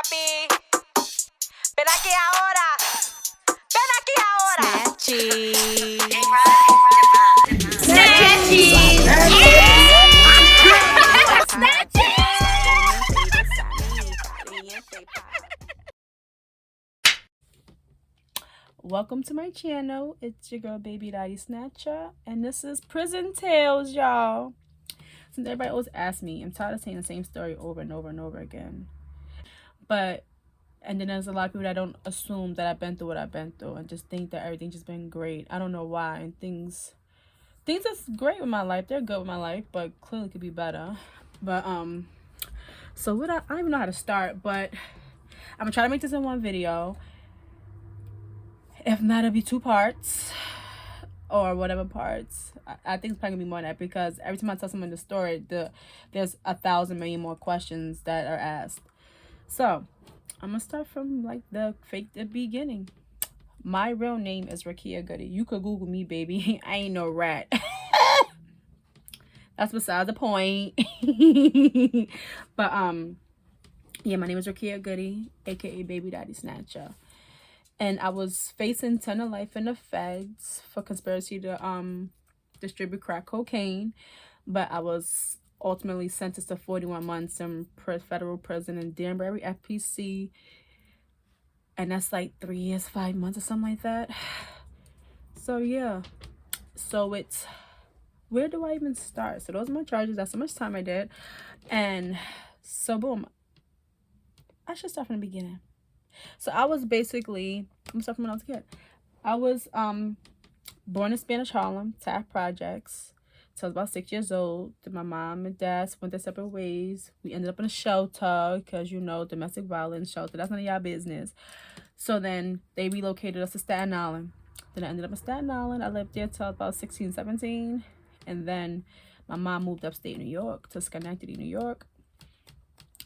papi. Ven aquí ahora. Ven aquí ahora. Welcome to my channel. It's your girl Baby Daddy Snatcher, and this is Prison Tales, y'all. Since everybody always asks me, I'm tired of saying the same story over and over and over again. And then there's a lot of people that don't assume that I've been through what I've been through and just think that everything's just been great. I don't know why. And things that's great with my life, they're good with my life, but clearly could be better. But so I don't even know how to start, but I'm gonna try to make this in one video. If not, it'll be 2 parts or whatever parts. I think it's probably gonna be more than that, because every time I tell someone the story, there's 1,000 million more questions that are asked. So I'm gonna start from like the beginning. My real name is Rakia Goody. You could Google me, baby. I ain't no rat. That's beside the point. But yeah, my name is Rakia Goody, aka Baby Daddy Snatcher. And I was facing 10 to life in the feds for conspiracy to distribute crack cocaine. But I was ultimately sentenced to 41 months in federal prison in Danbury, FPC. And that's like 3 years, 5 months or something like that. So yeah. So it's, where do I even start? So those are my charges. That's how much time I did. And so boom. I should start from the beginning. So I was basically, I'm starting from when I was a kid. I was born in Spanish Harlem, Taft Projects. So I was about 6 years old. My mom and dad went their separate ways. We ended up in a shelter because, you know, domestic violence shelter. That's none of y'all business. So then they relocated us to Staten Island. Then I ended up in Staten Island. I lived there till about 16, 17. And then my mom moved upstate New York to Schenectady, New York.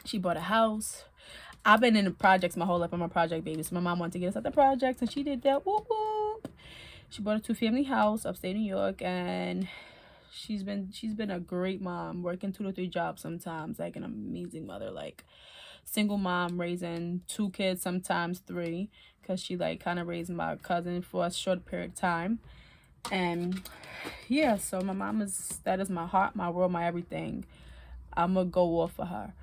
She bought a house. I've been in the projects my whole life. I'm a project baby. So my mom wanted to get us out the projects, and she did that. Whoop, whoop. She bought a 2-family house upstate New York, and she's been a great mom, working 2 to 3 jobs sometimes, like an amazing mother, like single mom raising 2 kids, sometimes 3, because she like kind of raised my cousin for a short period of time. And yeah, so my mom that is my heart, my world, my everything. I'm gonna go off for her.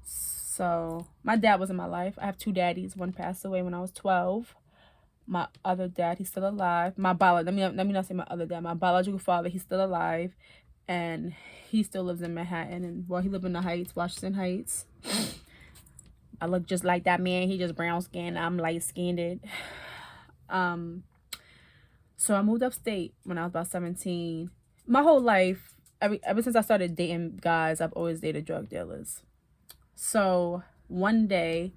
So my dad was in my life. I have 2 daddies. One passed away when I was 12. My other dad, he's still alive. Let me not say my other dad. My biological father, he's still alive, and he still lives in Manhattan. And well, he lived in the Heights, Washington Heights. I look just like that man. He just brown skinned. I'm light skinned. So I moved upstate when I was about 17. My whole life, ever since I started dating guys, I've always dated drug dealers. So one day,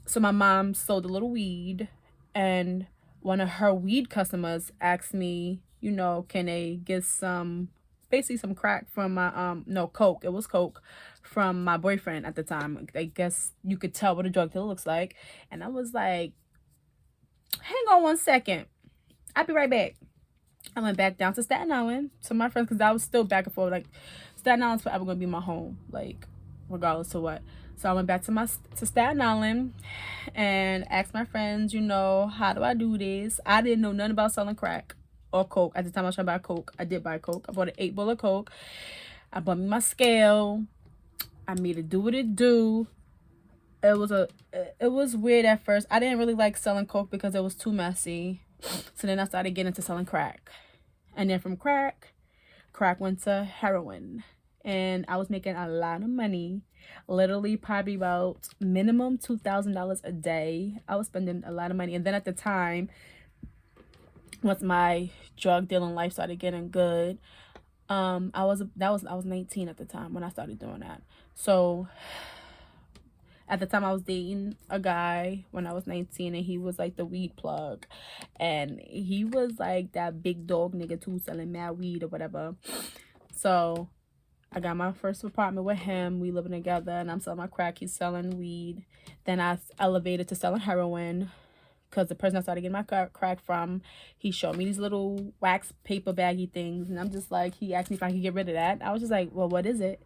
so my mom sold a little weed, and one of her weed customers asked me, you know, can they get basically some crack from my, no, coke. It was coke from my boyfriend at the time. I guess you could tell what a drug dealer looks like. And I was like, hang on 1 second. I'll be right back. I went back down to Staten Island to my friends, because I was still back and forth. Like, Staten Island's forever going to be my home, like, regardless of what. So I went back to Staten Island and asked my friends, you know, how do I do this? I didn't know nothing about selling crack or coke. At the time I was trying to buy coke. I did buy coke. I bought an 8 bullet coke. I bought me my scale. I made it do what it do. It was weird at first. I didn't really like selling coke because it was too messy. So then I started getting into selling crack. And then from crack went to heroin. And I was making a lot of money. Literally probably about minimum $2,000 a day. I was spending a lot of money. And then at the time, once my drug dealing life started getting good, I was 19 at the time when I started doing that. So at the time I was dating a guy when I was 19, and he was like the weed plug, and he was like that big dog nigga too, selling mad weed or whatever. So I got my first apartment with him. We living together, and I'm selling my crack. He's selling weed. Then I elevated to selling heroin. because the person I started getting my crack from, he showed me these little wax paper baggy things, and I'm just like, he asked me if I could get rid of that. I was just like, well, what is it?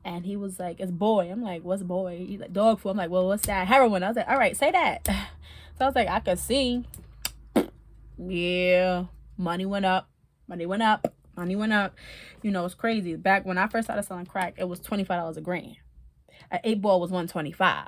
And he was like, it's boy. I'm like, what's boy? He's like, dog food. I'm like, well, what's that? Heroin. I was like, all right, say that. So I was like, I could see. Yeah, money went up. Money went up. Money went up. You know, it's crazy. Back when I first started selling crack, it was $25 a gram. An 8-ball was $125.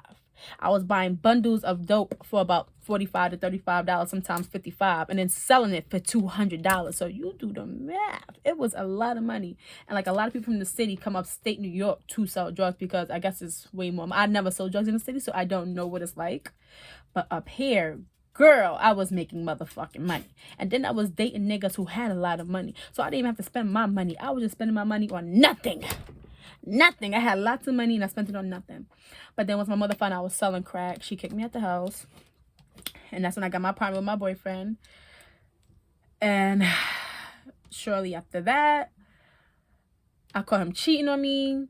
I was buying bundles of dope for about $45 to $35, sometimes $55, and then selling it for $200. So you do the math. It was a lot of money. And like a lot of people from the city come upstate New York to sell drugs because I guess it's way more. I never sold drugs in the city, so I don't know what it's like. But up here, girl, I was making motherfucking money. And then I was dating niggas who had a lot of money. So I didn't even have to spend my money. I was just spending my money on nothing. Nothing. I had lots of money and I spent it on nothing. But then once my mother found out I was selling crack, she kicked me out the house. And that's when I got my apartment with my boyfriend. And shortly after that, I caught him cheating on me,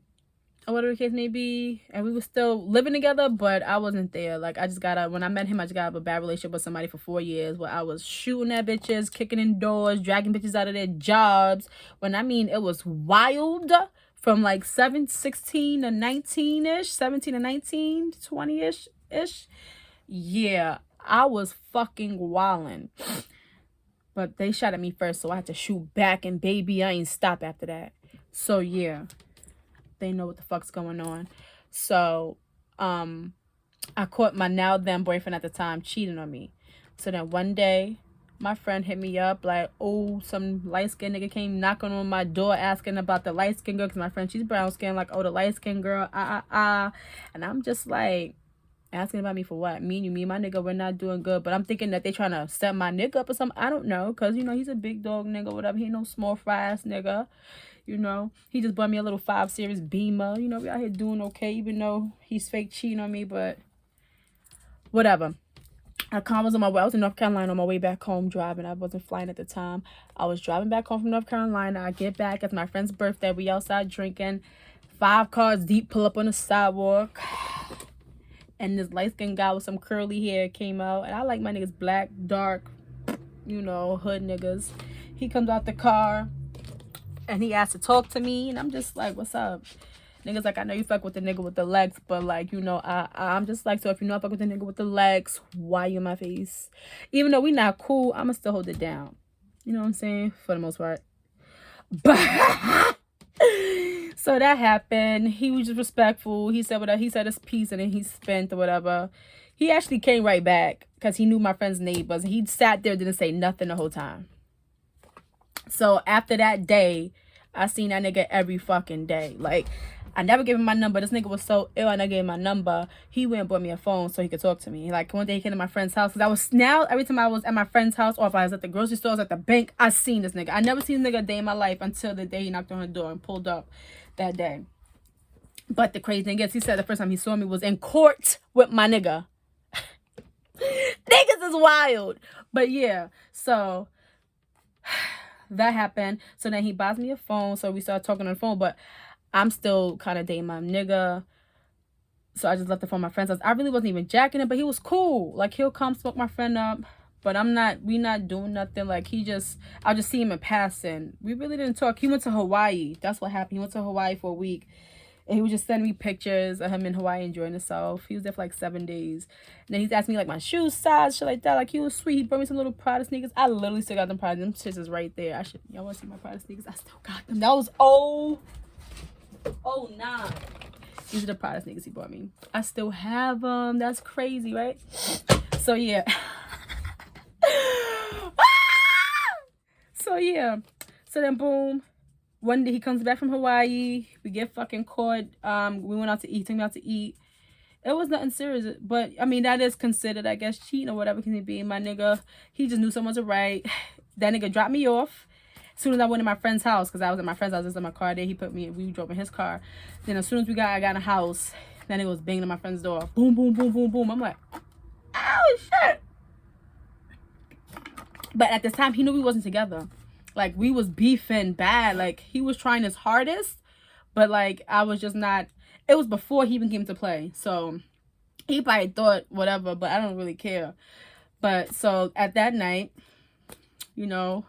or whatever the case may be. And we were still living together, but I wasn't there. Like, when I met him, I just got out of a bad relationship with somebody for 4 years where I was shooting at bitches, kicking in doors, dragging bitches out of their jobs. When I mean it was wild. From like 16 to 19-ish, 17 to 19, 20-ish. Yeah, I was fucking wildin'. But they shot at me first, so I had to shoot back. And baby, I ain't stop after that. So yeah, they know what the fuck's going on. So, I caught my now then boyfriend at the time cheating on me. So then one day, my friend hit me up like, oh, some light-skinned nigga came knocking on my door asking about the light-skinned girl, because my friend, she's brown-skinned, like, oh, the light-skinned girl, And I'm just like, asking about me for what? Me and my nigga, we're not doing good. But I'm thinking that they trying to set my nigga up or something. I don't know, because, you know, he's a big dog nigga, whatever. He ain't no small fry ass nigga, you know. He just bought me a little 5 Series Beamer. You know, we out here doing okay, even though he's fake cheating on me, but whatever. I was on my way. I was in North Carolina on my way back home driving. I wasn't flying at the time. I was driving back home from North Carolina. I get back. It's my friend's birthday. We outside drinking. 5 cars deep pull up on the sidewalk. And this light-skinned guy with some curly hair came out. And I like my niggas black, dark, you know, hood niggas. He comes out the car. And he asked to talk to me. And I'm just like, what's up? Niggas like, I know you fuck with the nigga with the legs, but like, you know, I'm just like, so if you know I fuck with the nigga with the legs, why you in my face? Even though we not cool, I'ma still hold it down. You know what I'm saying? For the most part. But so that happened. He was just respectful. He said whatever. He said his piece and then he spent or whatever. He actually came right back because he knew my friend's neighbors. He sat there, didn't say nothing the whole time. So after that day, I seen that nigga every fucking day. Like, I never gave him my number. This nigga was so ill. I never gave him my number. He went and bought me a phone so he could talk to me. Like, one day he came to my friend's house. Because every time I was at my friend's house or if I was at the grocery store, I was at the bank, I seen this nigga. I never seen this nigga a day in my life until the day he knocked on her door and pulled up that day. But the crazy thing is, he said the first time he saw me was in court with my nigga. Niggas is wild. But yeah, so that happened. So then he buys me a phone. So we started talking on the phone. But I'm still kind of dating my nigga. So I just left the phone at my friend's house. I really wasn't even jacking it, but he was cool. Like, he'll come smoke my friend up. But we not doing nothing. Like, I'll just see him in passing. We really didn't talk. He went to Hawaii. That's what happened. He went to Hawaii for a week. And he was just sending me pictures of him in Hawaii enjoying himself. He was there for like 7 days. And then he's asking me like my shoe size, shit like that. Like, he was sweet. He brought me some little Prada sneakers. I literally still got them Prada. Them shits is right there. Y'all want to see my Prada sneakers? I still got them. That was nah. These are the Prada sneakers he bought me. I still have them. That's crazy, right? So yeah. So yeah. So then boom. One day he comes back from Hawaii. We get fucking caught. We went out to eat. Took me out to eat. It was nothing serious. But I mean, that is considered, I guess, cheating or whatever can it be. My nigga, he just knew someone was right. That nigga dropped me off. As soon as I went to my friend's house, because I was at my friend's house, I was in my car there. We drove in his car. Then as soon as I got in the house, then it was banging on my friend's door. Boom, boom, boom, boom, boom. I'm like, oh, shit. But at this time, he knew we wasn't together. Like, we was beefing bad. Like, he was trying his hardest, but, like, I was just not. It was before he even came to play. So, he probably thought whatever, but I don't really care. But so at that night, you know,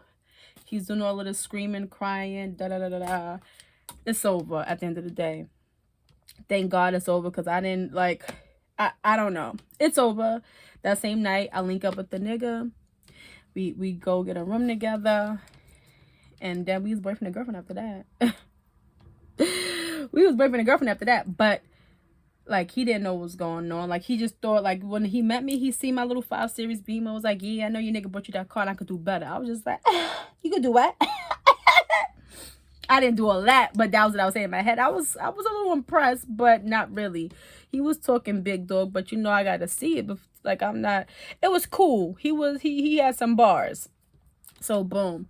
he's doing all of this screaming, crying, da da da da da. It's over at the end of the day. Thank God it's over, because I didn't like, I don't know. It's over. That same night, I link up with the nigga. We go get a room together, and then we was boyfriend and girlfriend after that. We was boyfriend and girlfriend after that, but like, he didn't know what was going on. Like, he just thought, like, when he met me, he seen my little 5 Series Beamer. Was like, yeah, I know your nigga bought you that car and I could do better. I was just like, you could do what? I didn't do all that, but that was what I was saying in my head. I was a little impressed, but not really. He was talking big dog, but you know, I got to see it. But like, I'm not. It was cool. He had some bars. So boom,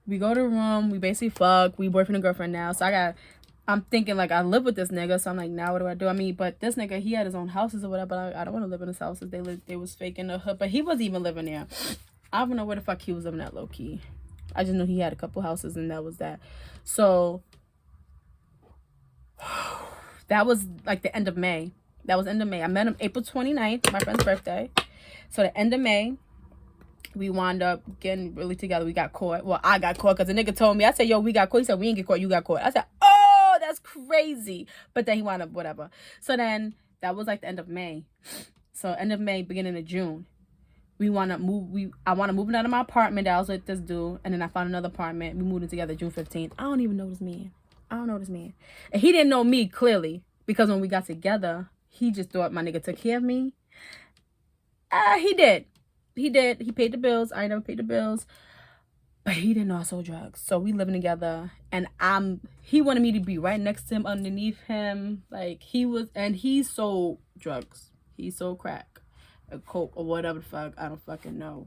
we go to the room. We basically fuck. We boyfriend and girlfriend now. So I'm thinking, like, I live with this nigga. So I'm like, now what do I do? I mean, but this nigga, he had his own houses or whatever. But I don't want to live in his houses. They was fake in the hood, but he wasn't even living there. I don't know where the fuck he was living at, low key. I just know he had a couple houses, and that was that. So that was like the end of May. That was end of May. I met him April 29th, my friend's birthday. So the end of May, we wound up getting really together. We got caught. Well, I got caught because the nigga told me. I said, yo, we got caught. He said, we ain't get caught. You got caught. I said, oh, that's crazy. But then he wound up whatever. So then that was like the end of May. So end of May, beginning of June. I want to move out of my apartment that I was with this dude, and then I found another apartment. We moved in together June 15th. I don't even know this man. And he didn't know me, clearly, because when we got together, he just thought my nigga took care of me. He did. He paid the bills. I never paid the bills. But he didn't know I sold drugs. So we living together, and he wanted me to be right next to him, underneath him. Like, he sold drugs. He sold crack. A coke or whatever the fuck, I don't fucking know.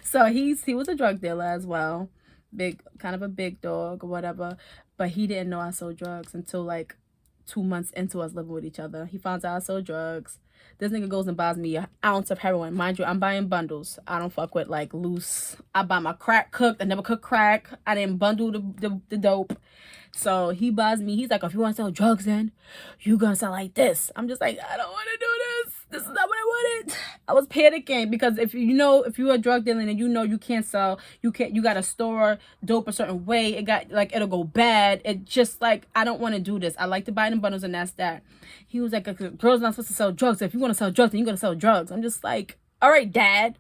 So he was a drug dealer as well, kind of a big dog or whatever, but he didn't know I sold drugs until like 2 months into us living with each other. He finds out I sold drugs. This nigga goes and buys me an ounce of heroin. Mind you, I'm buying bundles. I don't fuck with like loose. I buy my crack cooked. I never cook crack. I didn't bundle the dope. So he buys me. He's like, if you want to sell drugs, then you gonna sell like this. I'm just like, I don't want to do this. This is not what I wanted. I was panicking because if you're a drug dealer and you can't sell, you gotta store dope a certain way. It'll go bad. It just like, I don't want to do this. I like to buy them bundles, and that's that. He was like, girls not supposed to sell drugs. If you want to sell drugs, then you gotta sell drugs. I'm just like, all right, dad.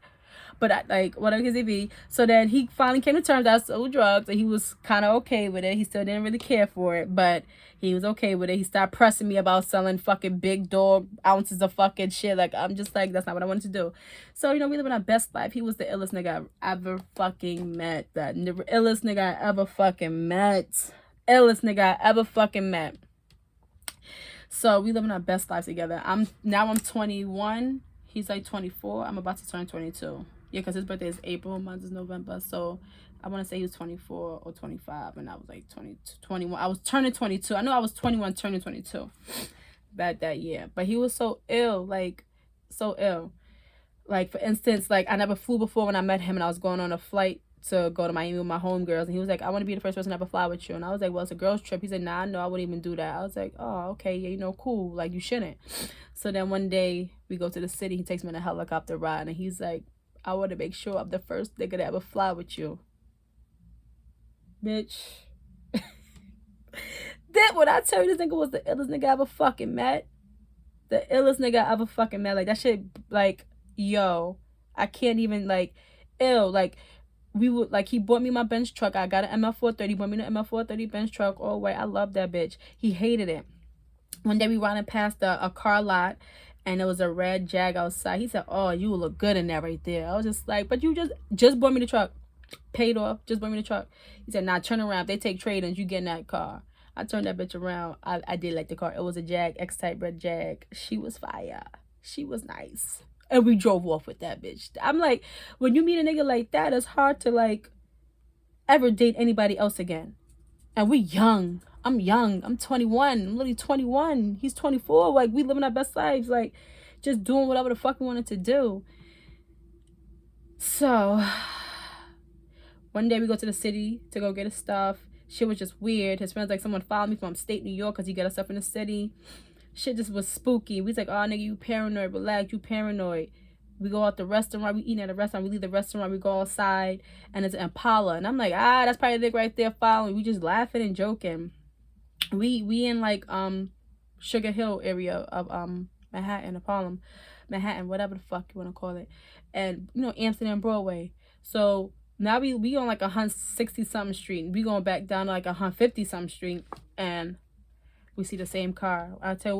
But I, like, whatever his be. So then he finally came to terms that I sold drugs, and he was kind of okay with it. He still didn't really care for it, but he was okay with it. He started pressing me about selling fucking big dog ounces of fucking shit. Like, I'm just like, that's not what I wanted to do. So, we living our best life. He was the illest nigga I ever fucking met. The illest nigga I ever fucking met. Illest nigga I ever fucking met. So we living our best life together. I'm 21. He's like 24. I'm about to turn 22. Yeah, because his birthday is April, mine is November. So I want to say he was 24 or 25, and I was like 21. I was turning 22. I know I was 21, turning 22 that year. But he was so ill, like, so ill. Like, for instance, like, I never flew before when I met him, and I was going on a flight to go to Miami with my homegirls, and he was like, I want to be the first person to ever fly with you. And I was like, well, it's a girls trip. He said, nah, no, I wouldn't even do that. I was like, oh, okay, yeah, cool. Like, you shouldn't. So then one day we go to the city. He takes me on a helicopter ride, and he's like, I want to make sure I'm the first nigga to ever fly with you. Bitch. Then when I tell you this nigga was the illest nigga I ever fucking met. The illest nigga I ever fucking met. Like, that shit, like, yo, I can't even, like, ill. Like, he bought me my Benz truck. I got an ML430. He bought me the ML430 Benz truck. Oh, wait, I love that bitch. He hated it. One day we running past a car lot, and there was a red Jag outside. He said, oh, you look good in that right there. I was just like, but you just bought me the truck. Paid off. Just bought me the truck. He said, nah, turn around. If they take trade-ins, you get in that car. I turned that bitch around. I did like the car. It was a Jag, X-Type red Jag. She was fire. She was nice. And we drove off with that bitch. I'm like, when you meet a nigga like that, it's hard to, like, ever date anybody else again. And we young. I'm young. I'm 21. I'm literally 21. He's 24. Like, we living our best lives. Like, just doing whatever the fuck we wanted to do. So, one day we go to the city to go get his stuff. Shit was just weird. His friends, like, someone followed me from upstate New York because he got us stuff in the city. Shit just was spooky. We was like, oh, nigga, you paranoid. Relax, you paranoid. We go out the restaurant. We eating at a restaurant. We leave the restaurant. We go outside, and it's an Impala. And I'm like, that's probably the nigga right there following. We just laughing and joking. We in like Sugar Hill area of Manhattan or Harlem, Manhattan, whatever the fuck you want to call it, and you know Amsterdam Broadway. So now we on like 160 something street. We going back down to like 150 something street, and we see the same car.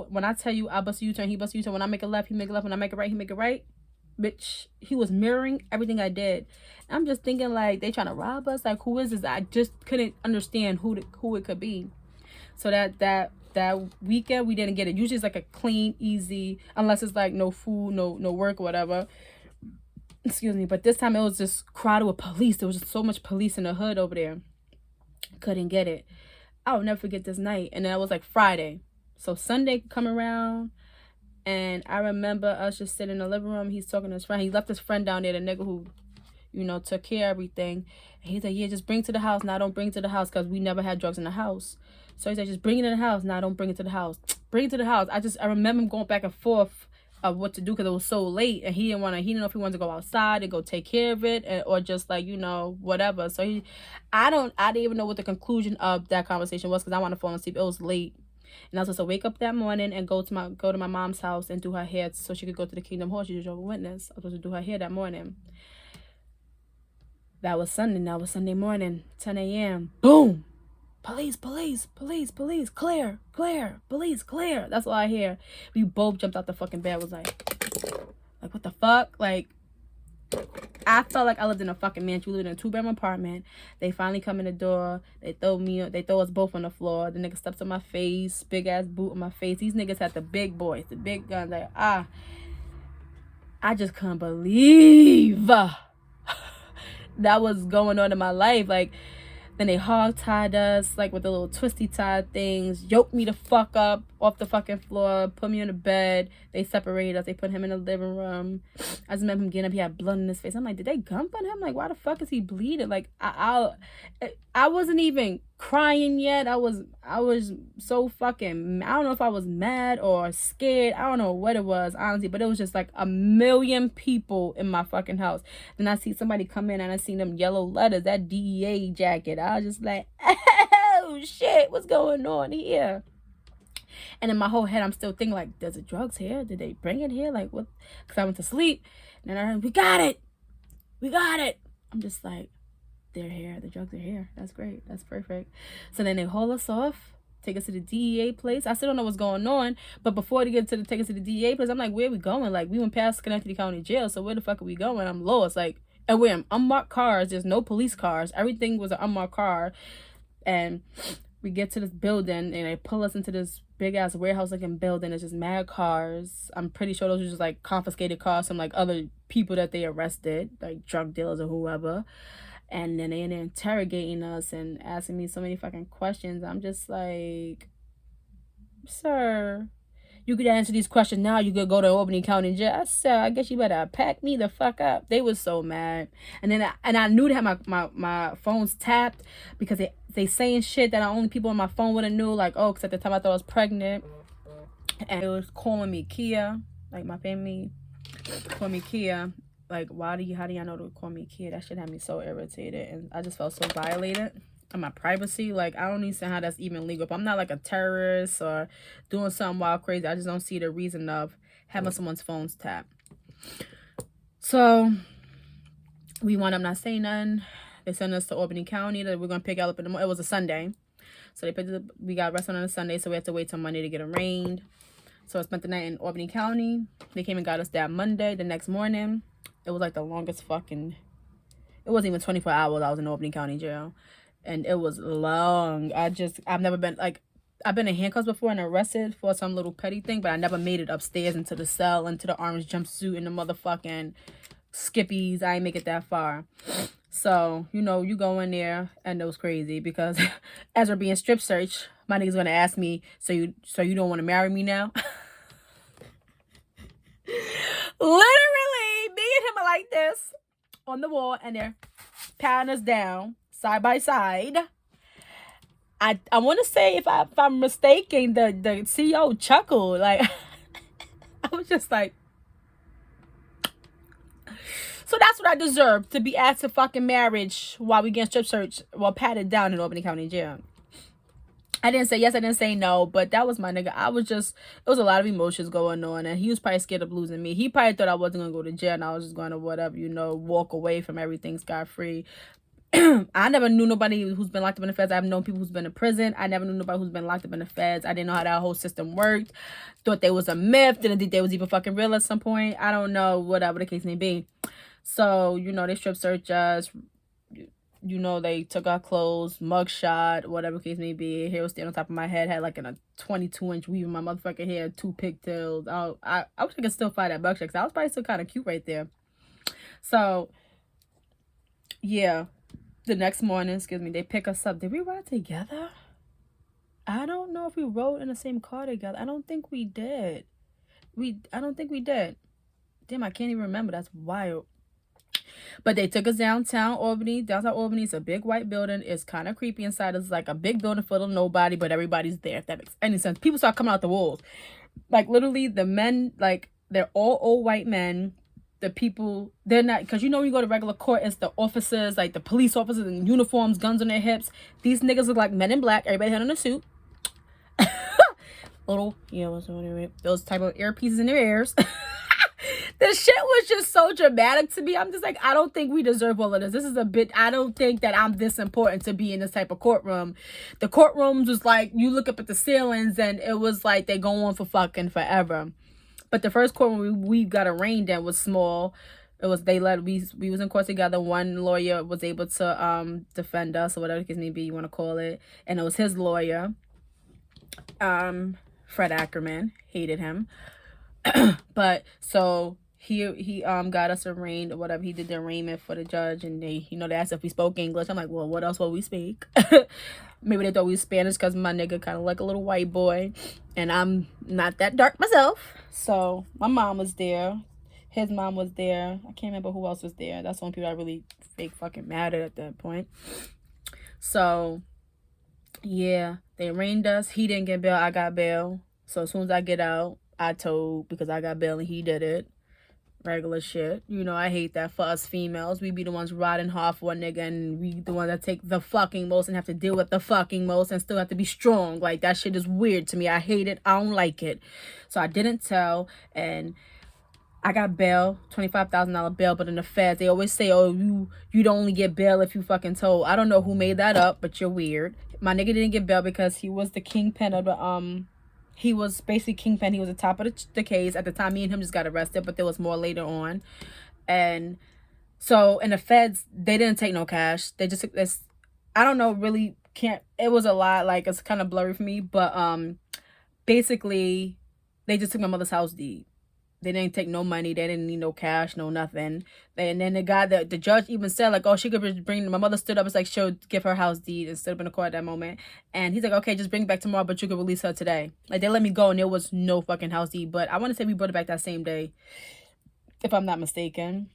When I tell you I bust a U-turn, he bust a U-turn. When I make a left, he make a left. When I make a right, he make a right. Bitch, he was mirroring everything I did. I'm just thinking like they trying to rob us. Like who is this? I just couldn't understand who it could be. So that weekend we didn't get it. Usually it's like a clean, easy, unless it's like no food, no work or whatever. Excuse me. But this time it was just crowded with police. There was just so much police in the hood over there. Couldn't get it. I'll never forget this night. And then it was like Friday. So Sunday come around. And I remember us just sitting in the living room. He's talking to his friend. He left his friend down there, the nigga who, you know, took care of everything. And he's like, yeah, just bring it to the house. Now don't bring it to the house because we never had drugs in the house. So he's like, just bring it in the house. Now don't bring it to the house. Bring it to the house. I remember him going back and forth of what to do because it was so late. And he didn't know if he wanted to go outside and go take care of it or just like, you know, whatever. So I didn't even know what the conclusion of that conversation was because I wanted to fall asleep. It was late. And I was supposed to wake up that morning and go to my mom's house and do her hair so she could go to the Kingdom Hall. She was Jehovah's Witness. I was supposed to do her hair that morning. That was Sunday. That was Sunday morning, 10 a.m. Boom! Police, police, police, police, clear, clear, police, clear. That's all I hear. We both jumped out the fucking bed. Was like what the fuck? Like, I felt like I lived in a fucking mansion. We lived in a 2-bedroom apartment. They finally come in the door. They throw us both on the floor. The nigga steps on my face, big ass boot on my face. These niggas had the big boys, the big guns. Like, I just couldn't believe that was going on in my life. Like, then they hog tied us, like with the little twisty tie things, yoked me the fuck up off the fucking floor, put me on the bed. They separated us. They put him in the living room. I just remember him getting up. He had blood in his face. I'm like, did they gump on him? Like, why the fuck is he bleeding? Like, I wasn't even crying yet. I was so fucking, I don't know if I was mad or scared. I don't know what it was, honestly, but it was just like a million people in my fucking house. Then I see somebody come in and I seen them yellow letters, that DEA jacket. I was just like, oh shit, what's going on here? And in my whole head, I'm still thinking like, there's the drugs here? Did they bring it here? Like what? Because I went to sleep and then I heard, we got it. I'm just like, they're here. The drugs are here. That's great. That's perfect. So then they haul us off, take us to the DEA place. I still don't know what's going on. But before they take us to the DEA place, I'm like, where are we going? Like, we went past Schenectady County Jail. So where the fuck are we going? I'm lost. Like, and we're in unmarked cars. There's no police cars. Everything was an unmarked car. And we get to this building and they pull us into this big ass warehouse looking building. It's just mad cars. I'm pretty sure those are just like confiscated cars from like other people that they arrested, like drug dealers or whoever. And then they're interrogating us and asking me so many fucking questions. I'm just like, sir, you could answer these questions now. You could go to Albany County Jail. I said, I guess you better pack me the fuck up. They was so mad. And then I knew they had my phones tapped because they saying shit that the only people on my phone would have knew. Like, oh, because at the time I thought I was pregnant. And it was calling me Kia. Like, my family called me Kia. Like, how do y'all know to call me Kia? That shit had me so irritated. And I just felt so violated on my privacy. Like, I don't understand how that's even legal. If I'm not like a terrorist or doing something wild crazy, I just don't see the reason of having someone's phones tapped. So we wound up not saying nothing. They sent us to Albany County that we're gonna pick up in the morning. It was a Sunday, so we got arrested on a Sunday, so we had to wait till Monday to get arraigned. So I spent the night in Albany County. They came and got us that Monday. The next morning, it was like the longest fucking, it wasn't even 24 hours I was in Albany County Jail. And it was long. I've never been, like, I've been in handcuffs before and arrested for some little petty thing, but I never made it upstairs into the cell, into the orange jumpsuit and the motherfucking skippies. I ain't make it that far. So, you know, you go in there and it was crazy because as we're being strip searched, my nigga's gonna ask me, so you don't want to marry me now? Literally, me and him are like this on the wall and they're patting us down side by side. I want to say if I'm mistaken, the CEO chuckled. Like, I was just like, so that's what I deserve, to be asked to fucking marriage while we get strip search, while patted down in Albany County Jail. I didn't say yes, I didn't say no, but that was my nigga. I was just, it was a lot of emotions going on, and he was probably scared of losing me. He probably thought I wasn't gonna go to jail and I was just gonna whatever, you know, walk away from everything scot-free. I never knew nobody who's been locked up in the feds. I've known people who's been in prison. I never knew nobody who's been locked up in the feds. I didn't know how that whole system worked. Thought they was a myth. Didn't think they was even fucking real at some point. I don't know, whatever the case may be. So, you know, they strip search us. You know, they took our clothes, mugshot, whatever the case may be. Hair was standing on top of my head. Had like a 22-inch weave in my motherfucking hair, 2 pigtails. I wish I could still find that mugshot, because I was probably still kind of cute right there. So, yeah. The next morning, they pick us up. Did we ride together? I don't know if we rode in the same car together. I don't think we did. I don't think we did. Damn, I can't even remember. That's wild. But they took us downtown Albany. Downtown Albany is a big white building. It's kind of creepy inside. It's like a big building full of nobody, but everybody's there, if that makes any sense. People start coming out the walls. Like, literally, the men, like, they're all old white men. The people, they're not, because you know when you go to regular court, it's the officers, like the police officers in uniforms, guns on their hips. These niggas look like Men in Black. Everybody had on a suit. Little, you know, those type of earpieces in their ears. This shit was just so dramatic to me. I'm just like, I don't think we deserve all of this. This is a bit, I don't think that I'm this important to be in this type of courtroom. The courtrooms was like, you look up at the ceilings and it was like they go on for fucking forever. But the first courtroom we got arraigned in was small. It was, we was in court together. One lawyer was able to defend us, or whatever the case may be you want to call it. And it was his lawyer, Fred Ackerman. Hated him. But so he got us arraigned or whatever. He did the arraignment for the judge, and they asked if we spoke English. I'm like, well, what else will we speak? Maybe they thought we was Spanish because my nigga kind of like a little white boy, and I'm not that dark myself. So my mom was there, his mom was there. I can't remember who else was there. That's the only people I really fake fucking mad at that point. So yeah, they arraigned us. He didn't get bail. I got bail. So as soon as I get out, I told, because I got bail and he did it. Regular shit. You know, I hate that for us females. We be the ones riding hard for a nigga, and we the ones that take the fucking most and have to deal with the fucking most and still have to be strong. Like, that shit is weird to me. I hate it. I don't like it. So I didn't tell, and I got bail, $25,000 bail, but in the feds, they always say, oh, you'd only get bail if you fucking told. I don't know who made that up, but you're weird. My nigga didn't get bail because he was the kingpin of the, he was basically kingpin. He was the top of the case. At the time, me and him just got arrested, but there was more later on. And so in the feds, they didn't take no cash. They just took this, I don't know, really can't, it was a lot, like, it's kind of blurry for me, but basically, they just took my mother's house deed. They didn't take no money. They didn't need no cash, no nothing. And then the judge even said, like, oh, she could bring, my mother stood up. It's like, she'll give her house deed and stood up in the court at that moment. And he's like, okay, just bring it back tomorrow, but you could release her today. Like, they let me go and there was no fucking house deed. But I want to say we brought it back that same day, if I'm not mistaken.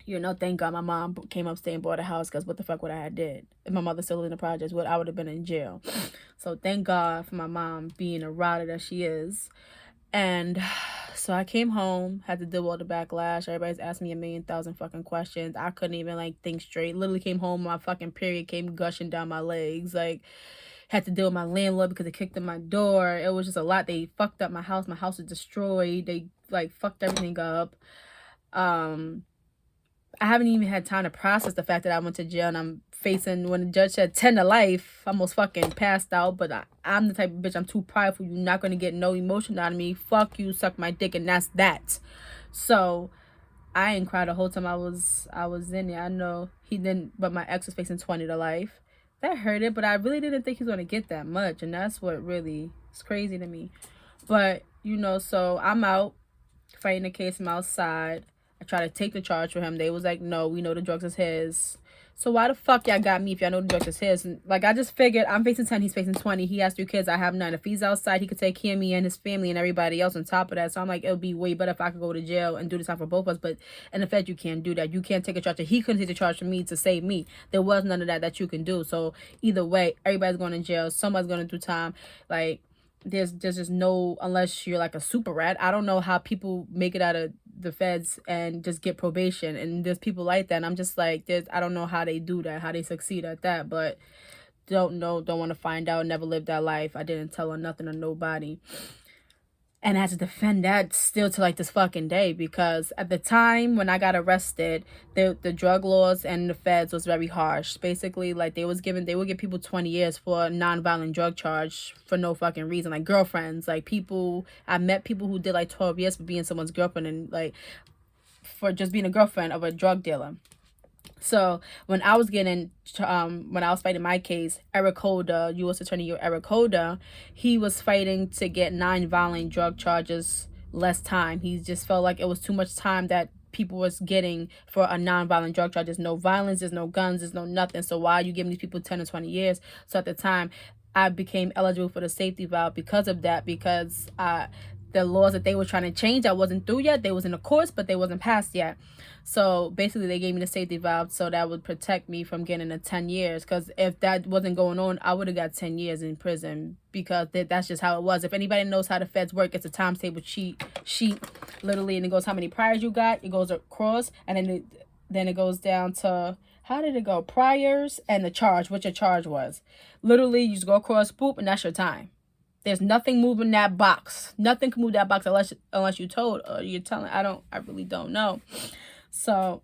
You know, thank God my mom came upstate and bought a house, because what the fuck would I have did? If my mother still lived in the projects, I would have been in jail. So thank God for my mom being a rider that she is. And so I came home, had to deal with all the backlash. Everybody's asking me 1,000,000 fucking questions. I couldn't even, like, think straight. Literally came home, my fucking period came gushing down my legs. Like, had to deal with my landlord because they kicked in my door. It was just a lot. They fucked up my house. My house was destroyed. They, like, fucked everything up. I haven't even had time to process the fact that I went to jail, and I'm facing, when the judge said 10 to life, I almost fucking passed out. But I'm the type of bitch, I'm too prideful. You're not going to get no emotion out of me. Fuck you, suck my dick, and that's that. So I ain't cried the whole time I was in there. I know he didn't, but my ex was facing 20 to life. That hurt it, but I really didn't think he was going to get that much, and that's what really is crazy to me. But, you know, so I'm out fighting the case. I'm outside. I tried to take the charge for him. They was like, no, we know the drugs is his. So why the fuck y'all got me if y'all know the drugs is his? And, like, I just figured I'm facing 10, he's facing 20. He has 3 kids, I have none. If he's outside, he could take care of me and his family and everybody else on top of that. So I'm like, it would be way better if I could go to jail and do this time for both of us. But in the Fed, you can't do that. You can't take a charge. He couldn't take the charge for me to save me. There was none of that you can do. So either way, everybody's going to jail. Somebody's going to do time. Like, there's just no, unless you're like a super rat. I don't know how people make it out of the Feds and just get probation, and there's people like that, and I'm just like, I don't know how they do that, how they succeed at that, but don't want to find out, never lived that life. I didn't tell her nothing or nobody. And I had to defend that still to like this fucking day, because at the time when I got arrested, the drug laws and the Feds was very harsh. Basically, like they would give people 20 years for a non-violent drug charge for no fucking reason. Like girlfriends, like I met people who did like 12 years for being someone's girlfriend, and like for just being a girlfriend of a drug dealer. So when I was fighting my case, Eric Holder, U.S. Attorney Eric Holder, he was fighting to get 9 violent drug charges less time. He just felt like it was too much time that people was getting for a non-violent drug charge. There's no violence, there's no guns, there's no nothing. So why are you giving these people 10 or 20 years? So at the time, I became eligible for the safety valve because of that, because the laws that they were trying to change, that wasn't through yet. They was in the courts, but they wasn't passed yet. So basically, they gave me the safety valve so that would protect me from getting the 10 years. Because if that wasn't going on, I would have got 10 years in prison, because that's just how it was. If anybody knows how the Feds work, it's a times table sheet, literally, and it goes how many priors you got. It goes across, and then it goes down to, how did it go? Priors and the charge, what your charge was. Literally, you just go across, boop, and that's your time. There's nothing moving that box. Nothing can move that box unless you told or you're telling. I really don't know. So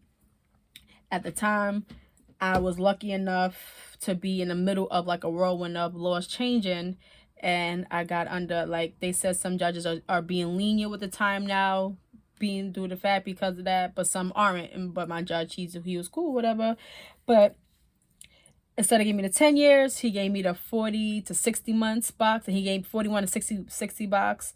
at the time, I was lucky enough to be in the middle of like a whirlwind of laws changing, and I got under, like, they said some judges are being lenient with the time now, being due to the fact because of that, but some aren't. But my judge, he was cool, whatever. But instead of giving me the 10 years, he gave me the 40 to 60 months box, and he gave 41 to 60 box.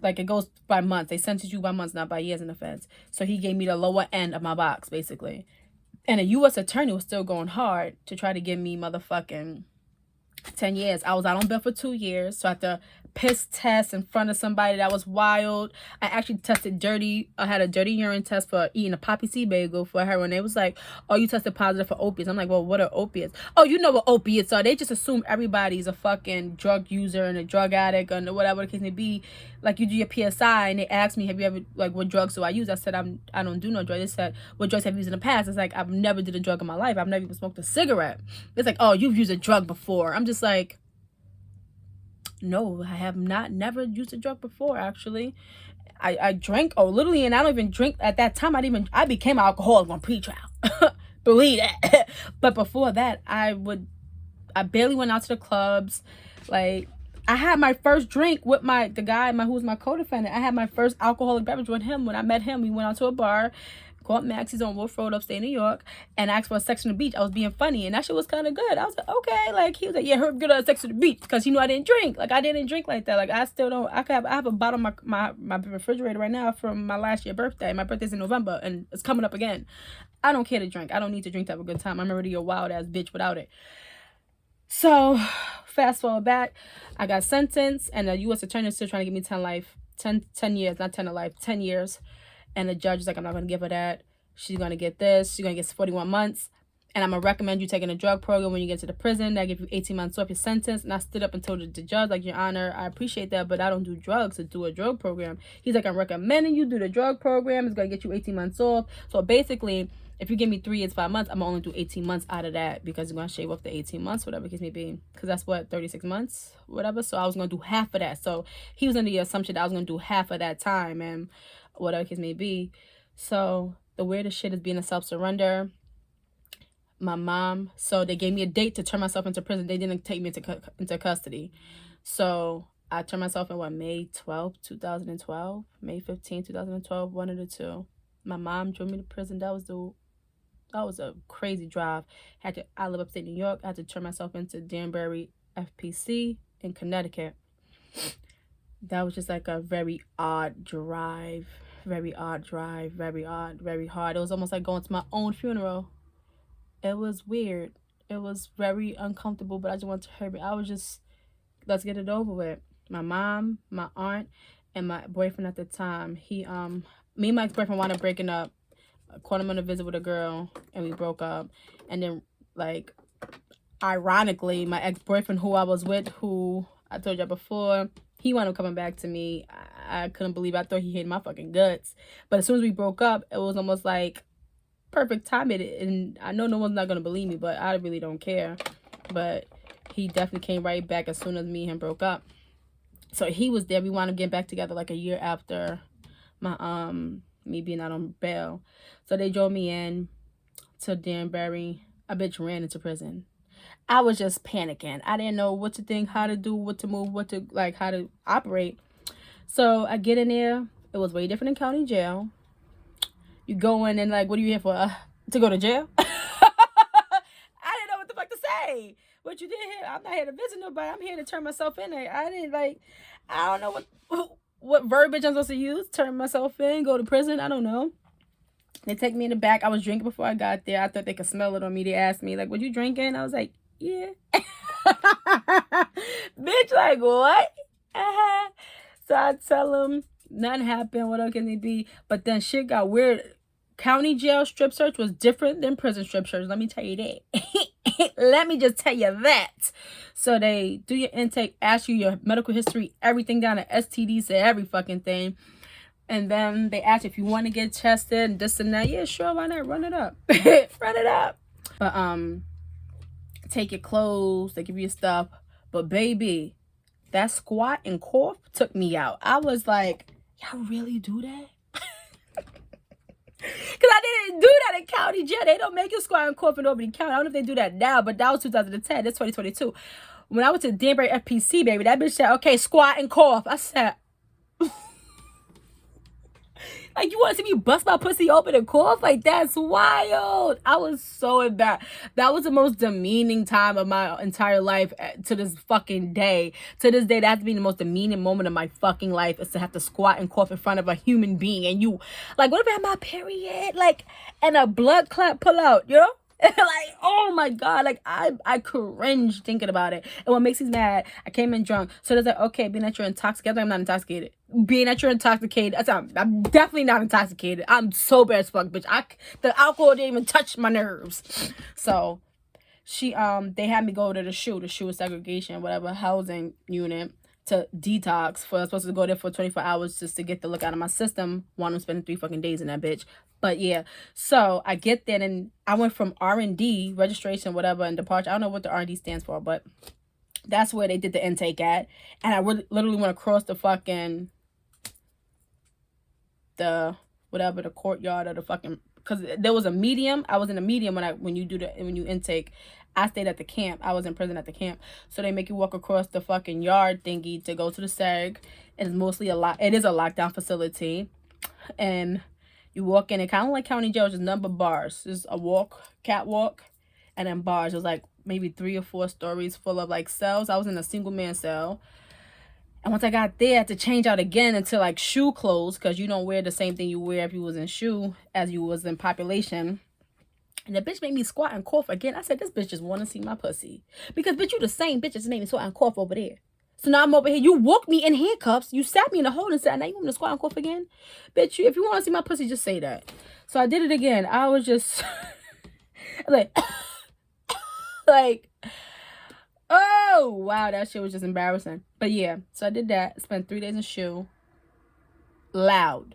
Like, it goes by months. They sentence you by months, not by years in the Feds. So he gave me the lower end of my box, basically. And a U.S. attorney was still going hard to try to give me motherfucking 10 years. I was out on bail for 2 years, so I had to piss test in front of somebody. That was wild. I actually tested dirty. I had a dirty urine test for eating a poppy seed bagel for heroin. They was like, oh, you tested positive for opiates. I'm like, well, what are opiates? Oh, you know what opiates are. They just assume everybody's a fucking drug user and a drug addict and whatever the case may be. Like, you do your PSI, and they asked me, have you ever, like, what drugs do I use? I said, I don't do no drugs. They said, what drugs have you used in the past? It's like, I've never did a drug in my life. I've never even smoked a cigarette. It's like, oh, you've used a drug before. I'm just like, no, I have never used a drug before, actually. I drank, literally, and I don't even drink at that time. I became an alcoholic on pretrial. Believe that. But before that, I barely went out to the clubs. Like, I had my first drink with the guy who was my co-defendant. I had my first alcoholic beverage with him. When I met him, we went out to a bar called Maxie's on Wolf Road, upstate New York, and asked for a Sex on the Beach. I was being funny, and that shit was kind of good. I was like, okay. Like, he was like, yeah, her good at Sex on the Beach, because he knew I didn't drink. Like, I didn't drink like that. Like, I still don't. I have a bottle of my refrigerator right now from my last year birthday. My birthday's in November, and it's coming up again. I don't care to drink. I don't need to drink to have a good time. I'm already a wild ass bitch without it. So, fast forward back, I got sentenced, and the U.S. attorney is still trying to give me 10 years, not 10 to life, 10 years. And the judge is like, I'm not going to give her that. She's going to get this. She's going to get 41 months. And I'm going to recommend you taking a drug program when you get to the prison. That give you 18 months off your sentence. And I stood up and told the judge, like, Your Honor, I appreciate that, but I don't do drugs to do a drug program. He's like, I'm recommending you do the drug program. It's going to get you 18 months off. So basically, if you give me 3 years, 5 months, I'm going to only do 18 months out of that, because you're going to shave off the 18 months, whatever the case may be. Because that's what, 36 months, whatever. So I was going to do half of that. So he was under the assumption that I was going to do half of that time, and whatever the case may be. So the weirdest shit is being a self-surrender. My mom, so they gave me a date to turn myself into prison. They didn't take me into custody. So I turned myself in, May 12, 2012? May 15, 2012, one of the two. My mom drove me to prison. That was a crazy drive. I live upstate New York. I had to turn myself into Danbury FPC in Connecticut. That was just like a very odd drive. Very odd drive. Very odd. Very hard. It was almost like going to my own funeral. It was weird. It was very uncomfortable, but I just wanted to hurry. I was just, let's get it over with. My mom, my aunt, and my boyfriend at the time. Me and my ex-boyfriend wound up breaking up. I caught him on a visit with a girl, and we broke up. And then, like, ironically, my ex-boyfriend who I was with, who I told you before, he wound up coming back to me. I couldn't believe it. I thought he hated my fucking guts. But as soon as we broke up, it was almost like perfect timing. And I know no one's not going to believe me, but I really don't care. But he definitely came right back as soon as me and him broke up. So he was there. We wound up getting back together like a year after my me being out on bail. So they drove me in to Danbury. A bitch ran into prison. I was just panicking. I didn't know what to think, how to do, what to move, what to, like, how to operate. So I get in there. It was way different in county jail. You go in and, like, what are you here for? To go to jail? I didn't know what the fuck to say. What you did here? I'm not here to visit nobody. I'm here to turn myself in. I don't know what verbiage I'm supposed to use. Turn myself in, go to prison. I don't know. They take me in the back. I was drinking before I got there. I thought they could smell it on me. They asked me, like, what you drinking? I was like, yeah. Bitch, like, what? So I tell them, nothing happened. What else can it be? But then shit got weird. County jail strip search was different than prison strip search. Let me tell you that. Let me just tell you that. So they do your intake, ask you your medical history, everything down to STDs to every fucking thing. And then they ask if you want to get tested and this and that. Yeah, sure, why not? Run it up. Run it up. But take your clothes, they give you stuff. But baby, that squat and cough took me out. I was like, y'all really do that? Because I didn't do that in county jail. They don't make you squat and cough in Albany County. I don't know if they do that now, but that was 2010. That's 2022. When I went to Danbury FPC, baby, that bitch said, okay, squat and cough. I said, like, you want to see me bust my pussy open and cough? Like, that's wild. I was so embarrassed. That was the most demeaning time of my entire life to this fucking day. To this day, that has to be the most demeaning moment of my fucking life, is to have to squat and cough in front of a human being. And you, like, what about my period? Like, and a blood clot pull out, you know? Like, oh my God, like I cringe thinking about it. And what makes me mad, I came in drunk. So there's like, okay, being that you're intoxicated, I'm not intoxicated. Being that you're intoxicated, I'm definitely not intoxicated. I'm sober as fuck, bitch. The alcohol didn't even touch my nerves. So they had me go to the SHU segregation, whatever, housing unit, to detox. I was supposed to go there for 24 hours just to get the look out of my system. One, I'm spending 3 fucking days in that bitch. But yeah, so I get there and I went from R&D, registration, whatever, and departure. I don't know what the R&D stands for, but that's where they did the intake at. And I literally went across the fucking, the courtyard or the fucking, because there was a medium. I was in a medium when you intake. I stayed at the camp. I was in prison at the camp. So they make you walk across the fucking yard thingy to go to the seg. It is mostly it is a lockdown facility. And you walk in, it kind of like county jail, just number bars. There's a catwalk, and then bars. There's like maybe 3 or 4 stories full of like cells. I was in a single man cell. And once I got there, I had to change out again into like SHU clothes, because you don't wear the same thing you wear if you was in SHU as you was in population. And the bitch made me squat and cough again. I said, this bitch just want to see my pussy. Because, bitch, you the same bitch that made me squat and cough over there. So now I'm over here. You woke me in handcuffs. You sat me in the hole and said, now you want me to squat and cough again? Bitch, if you want to see my pussy, just say that. So I did it again. I was just like, oh, wow, that shit was just embarrassing. But yeah, so I did that. Spent 3 days in SHU. Loud,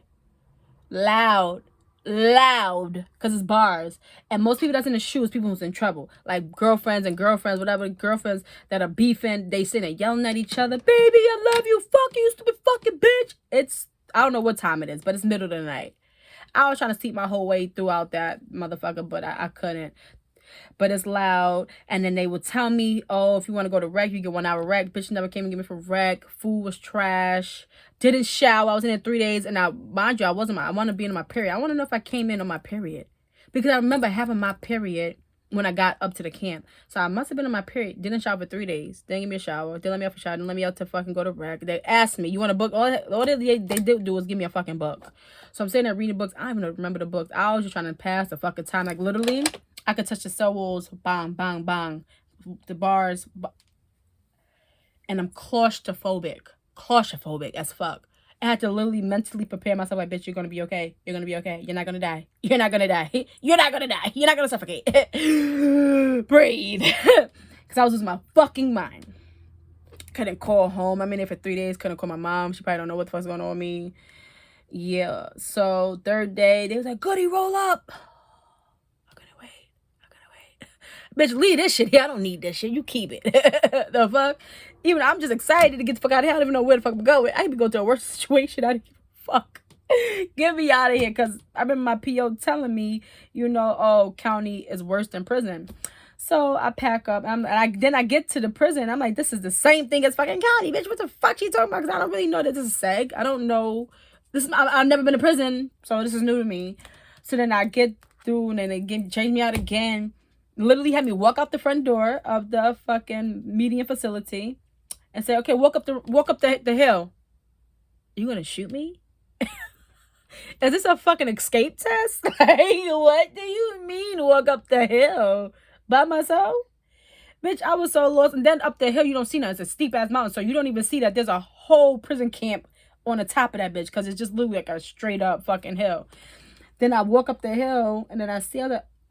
because it's bars. And most people that's in the SHU is people who's in trouble, like girlfriends, whatever, girlfriends that are beefing. They sitting there yelling at each other, baby, I love you, fuck you, stupid fucking bitch. I don't know what time it is, but it's middle of the night. I was trying to sleep my whole way throughout that motherfucker, but I couldn't. But it's loud. And then they would tell me, oh, if you want to go to rec, you get 1 hour rec. Bitch never came and get me for rec. Food was trash. Didn't shower. I was in there 3 days. And mind you, I want to be in my period. I want to know if I came in on my period. Because I remember having my period when I got up to the camp. So I must have been on my period. Didn't shower for 3 days. Didn't give me a shower. Didn't let me out for a shower. Didn't let me out to fucking go to rec. They asked me, you want a book? All they did do was give me a fucking book. So I'm sitting there reading books. I don't even remember the books. I was just trying to pass the fucking time. Like, literally, I could touch the cell walls, bang, bang, bang, the bars, and I'm claustrophobic as fuck. I had to literally mentally prepare myself like, bitch, you're gonna be okay. You're gonna be okay. You're not gonna die. You're not gonna die. You're not gonna die. You're not gonna suffocate. Breathe. Because I was losing my fucking mind. Couldn't call home. I'm in there for 3 days. Couldn't call my mom. She probably don't know what the fuck's going on with me. Yeah. So 3rd day, they was like, Goody, roll up. I'm gonna wait. Bitch, leave this shit here. I don't need this shit. You keep it. The fuck? Even I'm just excited to get the fuck out of here. I don't even know where the fuck I'm going. I could go to a worse situation. I don't give a fuck. Get me out of here. Because I remember my PO telling me, oh, county is worse than prison. So I pack up. Then I get to the prison. I'm like, this is the same thing as fucking county. Bitch, what the fuck she talking about? Because I don't really know that this is seg. I don't know. I've never been to prison. So this is new to me. So then I get through and then they change me out again. Literally had me walk out the front door of the fucking median facility and say, okay, walk up the hill. You gonna shoot me? Is this a fucking escape test? Like, what do you mean walk up the hill by myself? Bitch, I was so lost. And then up the hill, you don't see nothing. It's a steep ass mountain, so you don't even see that there's a whole prison camp on the top of that bitch, because it's just literally like a straight up fucking hill. Then I walk up the hill and then I see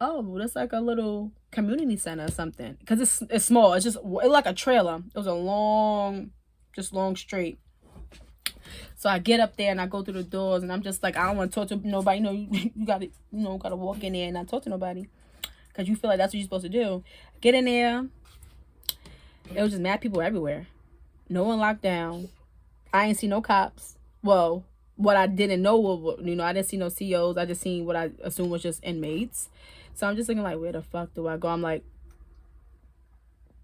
oh, that's like a little community center or something. Because it's small. It's like a trailer. It was a long straight. So I get up there and I go through the doors and I'm just like, I don't want to talk to nobody. You gotta, gotta walk in there and not talk to nobody. Because you feel like that's what you're supposed to do. Get in there. It was just mad people everywhere. No one locked down. I ain't see no cops. Well, what I didn't know was, I didn't see no COs. I just seen what I assumed was just inmates. So I'm just looking like, where the fuck do I go? I'm like,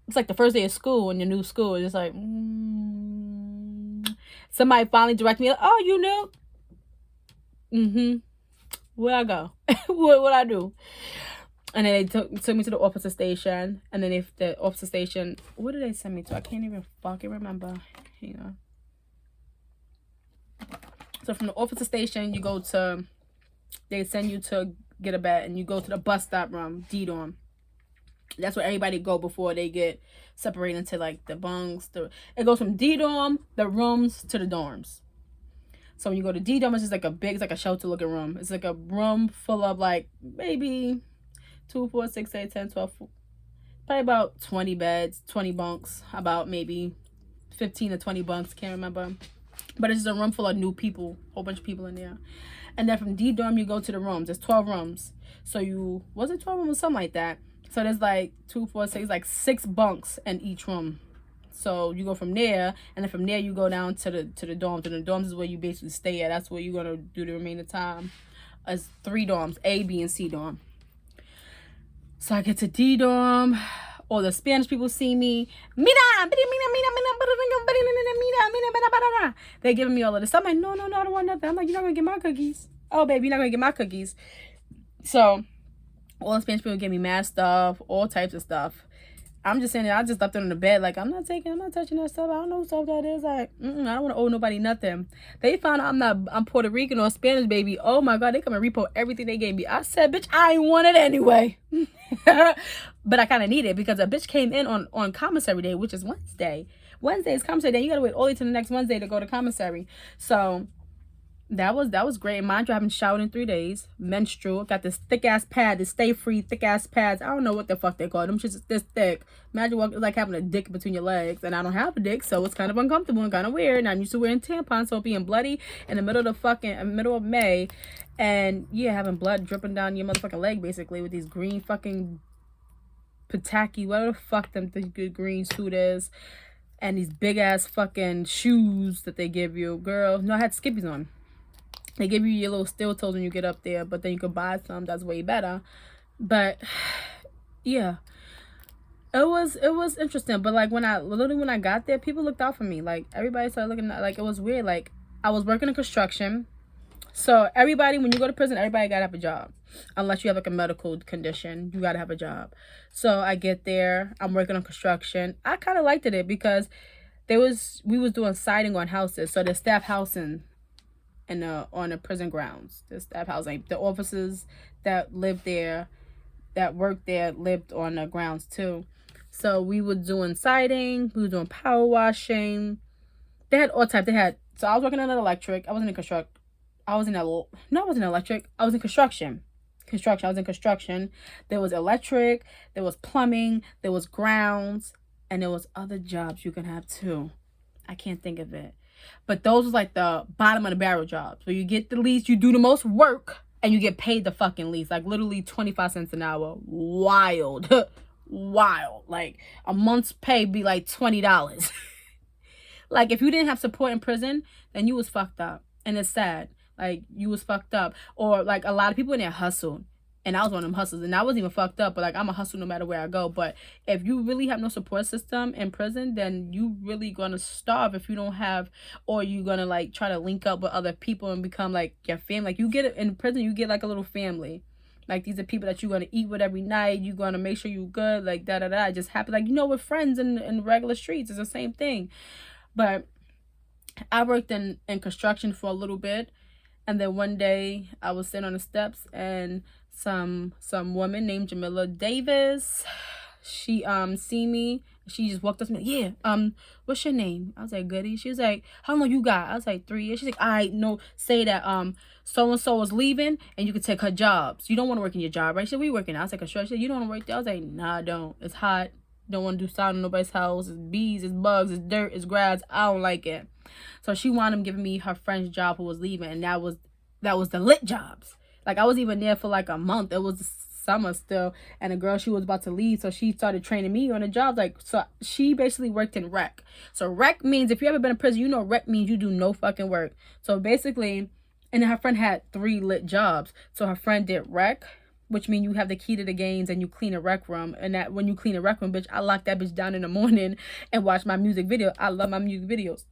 it's like the first day of school in your new school. It's just like, somebody finally directed me. Like, oh, you knew? Where I go? What I do? And then they took me to the officer station. And then if the officer station, what did they send me to? I can't even fucking remember. Hang on. So from the officer station, they send you to get a bed, and you go to the bus stop room, D-dorm. That's where everybody go before they get separated into like the bunks. It goes from D-dorm, the rooms, to the dorms. So when you go to D-dorm, it's just like it's like a shelter looking room. It's like a room full of like maybe 2, 4, 6, 8, 10, 12, probably about 20 beds, 20 bunks, about maybe 15 to 20 bunks, can't remember. But it's just a room full of new people, whole bunch of people in there. And then from D-dorm, you go to the rooms. There's 12 rooms. So was it 12 rooms or something like that? So there's like 2, 4, 6, like 6 bunks in each room. So you go from there, and then from there you go down to the dorms. And the dorms is where you basically stay at. That's where you're gonna do the remaining time. As 3 dorms, A, B, and C dorm. So I get to D dorm. All the Spanish people see me. They're giving me all of this. I'm like, no, I don't want nothing. I'm like, you're not gonna get my cookies. Oh, baby, you're not gonna get my cookies. So all the Spanish people give me mad stuff, all types of stuff. I'm just saying, I just left it on the bed. Like, I'm not touching that stuff. I don't know what stuff that is. Like, I don't want to owe nobody nothing. They found out I'm Puerto Rican or Spanish, baby. Oh my God, they come and repo everything they gave me. I said, bitch, I ain't want it anyway. But I kind of need it because a bitch came in on commissary day, which is Wednesday. Wednesday is commissary day. You got to wait all the way to the next Wednesday to go to commissary. So that was great. Mind you, I haven't showered in 3 days. Menstrual. Got this thick ass pad, this stay free thick ass pads. I don't know what the fuck they call them. Just this thick. Imagine it's like having a dick between your legs. And I don't have a dick, so it's kind of uncomfortable and kind of weird. And I'm used to wearing tampons, so being bloody in the middle of May. And yeah, having blood dripping down your motherfucking leg basically with these green fucking Pataki, whatever the fuck the good green suit is. And these big ass fucking shoes that they give you. Girl, no, I had Skippies on. They give you your little steel toes when you get up there, but then you could buy some. That's way better. But yeah, it was interesting. But like when I got there, people looked out for me. Like everybody started looking at, like it was weird. Like I was working in construction, so everybody, when you go to prison, everybody gotta have a job, unless you have like a medical condition, you gotta have a job. So I get there, I'm working on construction. I kind of liked it because we was doing siding on houses, so the staff housing. On the prison grounds, the staff housing, the officers that live there, that worked there lived on the grounds too. So we were doing siding, we were doing power washing. They had all types. So I was working on an electric. I wasn't in construct. I was in no, I wasn't electric. I was in construction. I was in construction. There was electric, there was plumbing, there was grounds, and there was other jobs you can have too. I can't think of it. But those was like the bottom of the barrel jobs. Where you get the least, you do the most work, and you get paid the fucking least. Like literally 25 cents an hour. Wild. Wild. Like a month's pay be like $20. Like if you didn't have support in prison, then you was fucked up. And it's sad. Like you was fucked up. Or like a lot of people in there hustled. And I was one of them hustlers. And I wasn't even fucked up. But like I'm a hustle no matter where I go. But if you really have no support system in prison, then you really gonna starve if you don't have, or you gonna like try to link up with other people and become like your family. Like you get it in prison, you get like a little family. Like these are people that you're gonna eat with every night. You're gonna make sure you're good. Like da da da. It just happens. Like with friends in regular streets, it's the same thing. But I worked in construction for a little bit, and then one day I was sitting on the steps, and some woman named Jamila Davis, she seen me. She just walked up to me, yeah, what's your name? I was like, Goody. She was like, how long you got? I was like, 3 years. She's like, all right, no, say that so and so is leaving and you can take her jobs. You don't want to work in your job, right? She said, we working. I was like, sure. She said, you don't want to work there? I was like, nah, I don't. It's hot. Don't want to do sound in nobody's house. It's bees, it's bugs, it's dirt, it's grass. I don't like it. So she wound up giving me her friend's job who was leaving, and that was the lit jobs. Like I was even there for like a month. It was summer still, and the girl, she was about to leave, so she started training me on the jobs. Like, so she basically worked in rec. So rec means, if you ever been in prison, you know rec means you do no fucking work. So basically, and then her friend had 3 lit jobs. So her friend did rec, which means you have the key to the games and you clean a rec room. And that when you clean a rec room, bitch, I lock that bitch down in the morning and watch my music video. I love my music videos.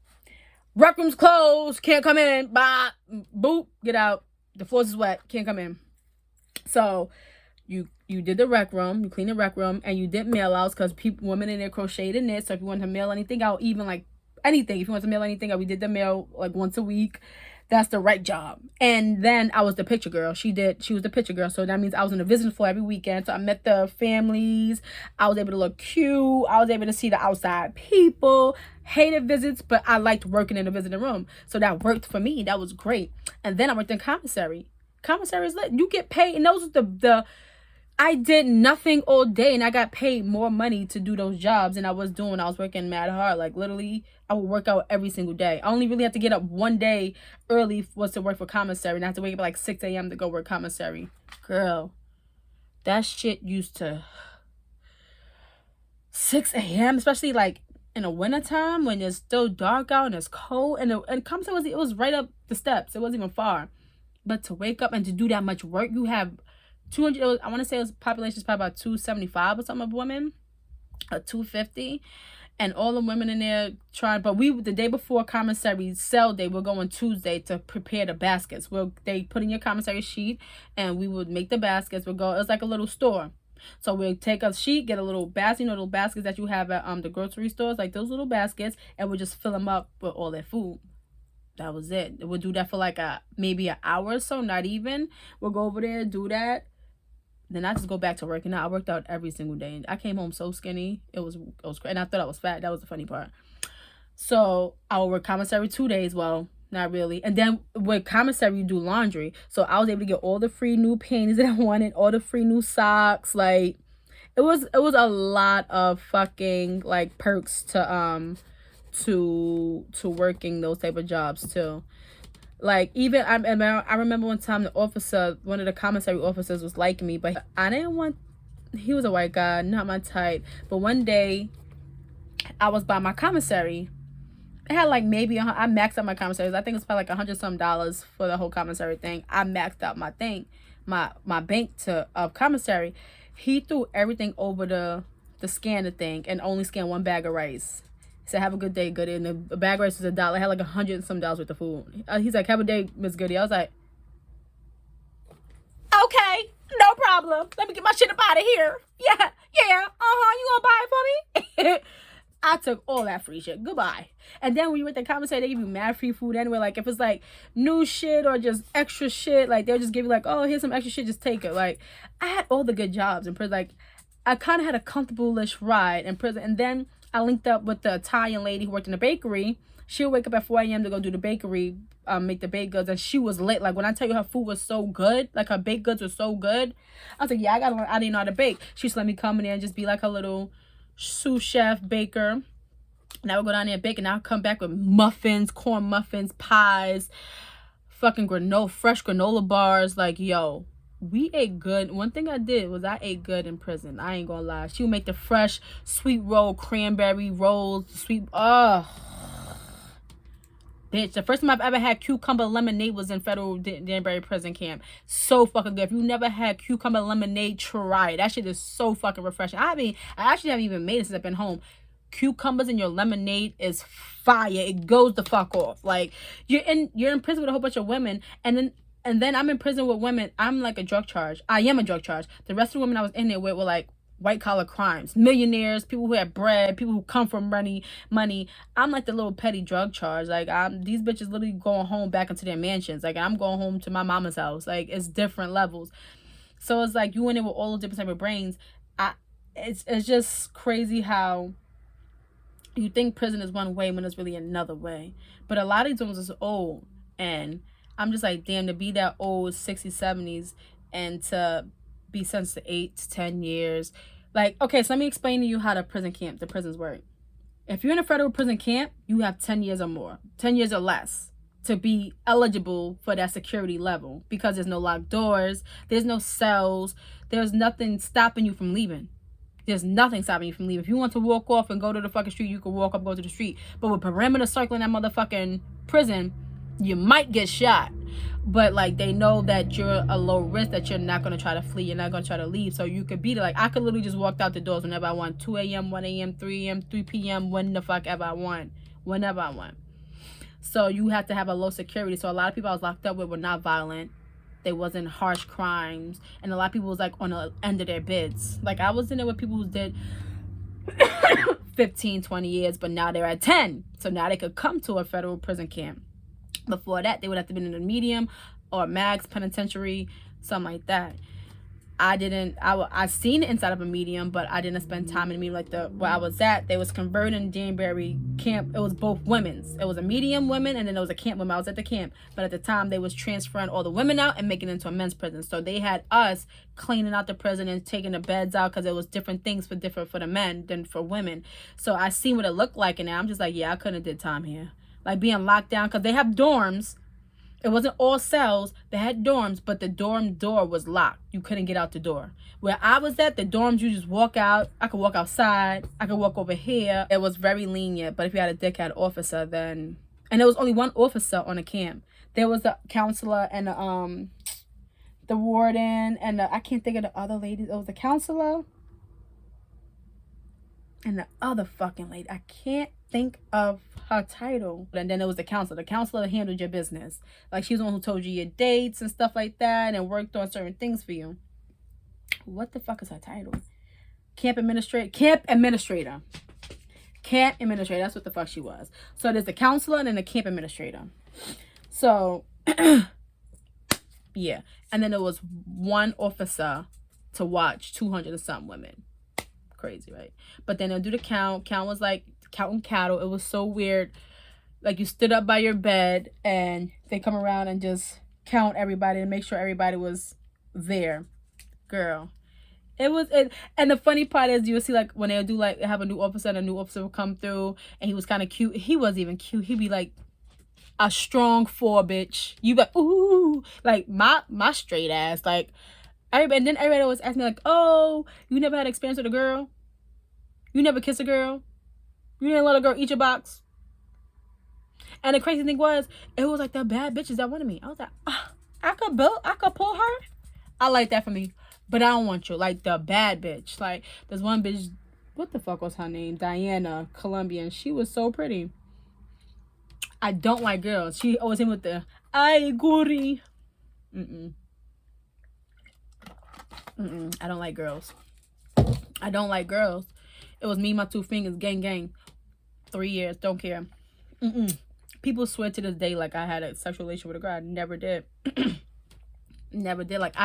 Rec room's closed, can't come in. Bye, boop, get out. The floors is wet, can't come in. So you did the rec room, you cleaned the rec room, and you did mail outs because women in there crocheted in it. So if you want to mail anything out, even like anything, if you want to mail anything out, we did the mail like once a week. That's the right job. And then I was the picture girl. She was the picture girl. So that means I was on the visiting floor every weekend. So I met the families. I was able to look cute. I was able to see the outside people. Hated visits, but I liked working in the visiting room. So that worked for me. That was great. And then I worked in commissary. Commissary is lit. You get paid. And those are I did nothing all day, and I got paid more money to do those jobs than I was doing. I was working mad hard. Like literally, I would work out every single day. I only really had to get up one day early was to work for commissary, and I had to wake up at like 6 a.m. to go work commissary. Girl, that shit used to 6 a.m., especially like in the wintertime when it's still dark out and it's cold. And commissary was right up the steps. It wasn't even far. But to wake up and to do that much work, you have 200, I want to say it was population is probably about 275 or something of women, or 250, and all the women in there trying. But the day before commissary sale day, we're going Tuesday to prepare the baskets. They put in your commissary sheet, and we would make the baskets. It was like a little store. So we'll take a sheet, get a little basket, little baskets that you have at the grocery stores, like those little baskets, and we'll just fill them up with all their food. That was it. We'll do that for like maybe an hour or so, not even. We'll go over there, do that. Then I just go back to working out. I worked out every single day. And I came home so skinny. It was great. And I thought I was fat. That was the funny part. So I would work commissary 2 days. Well, not really. And then with commissary, you do laundry. So I was able to get all the free new panties that I wanted, all the free new socks. Like, it was a lot of fucking like perks to working those type of jobs too. Like, even I remember one time one of the commissary officers was liking me, but I didn't want, he was a white guy, not my type. But one day I was by my commissary. It had like maybe, I maxed out my commissaries. I think it's probably like $100 for the whole commissary thing. I maxed out my thing, my bank of commissary. He threw everything over the scanner thing and only scanned 1 bag of rice. Said, have a good day, Goody. And the bag of rice was $1. I had like $100 and some worth of food. He's like, have a day, Miss Goody. I was like, okay, no problem. Let me get my shit up out of here. Yeah, you gonna buy it for me? I took all that free shit. Goodbye. And then when you went to commentate, they give you mad free food anyway. Like, if it's like new shit or just extra shit, like, they'll just give you like, oh, here's some extra shit, just take it. Like, I had all the good jobs in prison. Like, I kind of had a comfortable-ish ride in prison. And then I linked up with the Italian lady who worked in the bakery. She'll wake up at 4 a.m. to go do the bakery, make the baked goods, and she was lit. Like, when I tell you her food was so good, like, her baked goods were so good, I was like, yeah, I didn't know how to bake. She used to let me come in there and just be like a little sous chef baker. And I would go down there and bake, and I'll come back with muffins, corn muffins, pies, fucking fresh granola bars. Like, yo, we ate good. One thing I did was I ate good in prison. I ain't gonna lie. She would make the fresh sweet roll, cranberry rolls, bitch, the first time I've ever had cucumber lemonade was in Federal Danbury prison camp. So fucking good. If you never had cucumber lemonade, try it. That shit is so fucking refreshing. I actually haven't even made it since I've been home. Cucumbers in your lemonade is fire. It goes the fuck off. Like, you're in prison with a whole bunch of women, and then I'm in prison with women. I'm like a drug charge. I am a drug charge. The rest of the women I was in there with were like white collar crimes, millionaires, people who have bread, people who come from money. I'm like the little petty drug charge. Like, these bitches literally going home back into their mansions. Like, I'm going home to my mama's house. Like, it's different levels. So it's like you in it with all the different type of brains. It's just crazy how you think prison is one way when it's really another way. But a lot of these ones is old, and I'm just like, damn, to be that old, 60s, 70s, and to be sentenced to 8 to 10 years. Like, okay, so let me explain to you how the prisons work. If you're in a federal prison camp, you have 10 years or more, 10 years or less to be eligible for that security level, because there's no locked doors, there's no cells, there's nothing stopping you from leaving. There's nothing stopping you from leaving. If you want to walk off and go to the fucking street, you can walk up, go to the street. But with perimeter circling that motherfucking prison, you might get shot. But like, they know that you're a low risk, that you're not going to try to flee, you're not going to try to leave. So you could be there. Like, I could literally just walk out the doors whenever I want. 2 a.m, 1 a.m, 3 a.m, 3 p.m, when the fuck ever I want. Whenever I want. So you have to have a low security. So a lot of people I was locked up with were not violent. They wasn't harsh crimes. And a lot of people was like on the end of their bids. Like, I was in there with people who did 15, 20 years, but now they're at 10. So now they could come to a federal prison camp. Before that, they would have to be in a medium or max penitentiary, something like that. I seen the inside of a medium, but I didn't spend time in a medium. Like, where I was at, they was converting Danbury camp. It was both women's. It was a medium women, and then there was a camp women. I was at the camp, but at the time they was transferring all the women out and making it into a men's prison. So they had us cleaning out the prison and taking the beds out, because it was different things for the men than for women. So I seen what it looked like, and I'm just like, yeah, I couldn't have did time here. Like, being locked down, because they have dorms. It wasn't all cells. They had dorms, but the dorm door was locked. You couldn't get out the door. Where I was at, the dorms, you just walk out. I could walk outside. I could walk over here. It was very lenient. But if you had a dickhead officer, then... And there was only one officer on the camp. There was the counselor and the warden and I can't think of the other ladies. It was the counselor and the other fucking lady. I can't think of her title. And then there was the counselor. The counselor handled your business. Like, she was the one who told you your dates and stuff like that and worked on certain things for you. What the fuck is her title? Camp administrator. That's what the fuck she was. So there's the counselor and then the camp administrator. So yeah. And then there was one officer to watch 200 and something women. Crazy, right? But then they'll do the count. Count was like counting cattle. It was so weird. Like, you stood up by your bed and they come around and just count everybody and make sure everybody was there. Girl, it was it. And the funny part is, you'll see, like, when they'll do, like, have a new officer and a new officer will come through, and he was kind of cute. He wasn't even cute. He'd be like a strong 4, bitch. You like, ooh, like my straight ass, like. And then everybody always ask me, like, oh, you never had experience with a girl? You never kissed a girl? You didn't let a girl eat your box? And the crazy thing was, it was like the bad bitches that wanted me. I was like, I could pull her. I like that for me. But I don't want you. Like, the bad bitch. Like, there's one bitch, what the fuck was her name? Diana, Colombian. She was so pretty. I don't like girls. She always came with the, ay, guri. I don't like girls. I don't like girls. It was me, my two fingers, gang, gang. 3 years, don't care. People swear to this day like I had a sexual relationship with a girl. I never did. Never did. Like,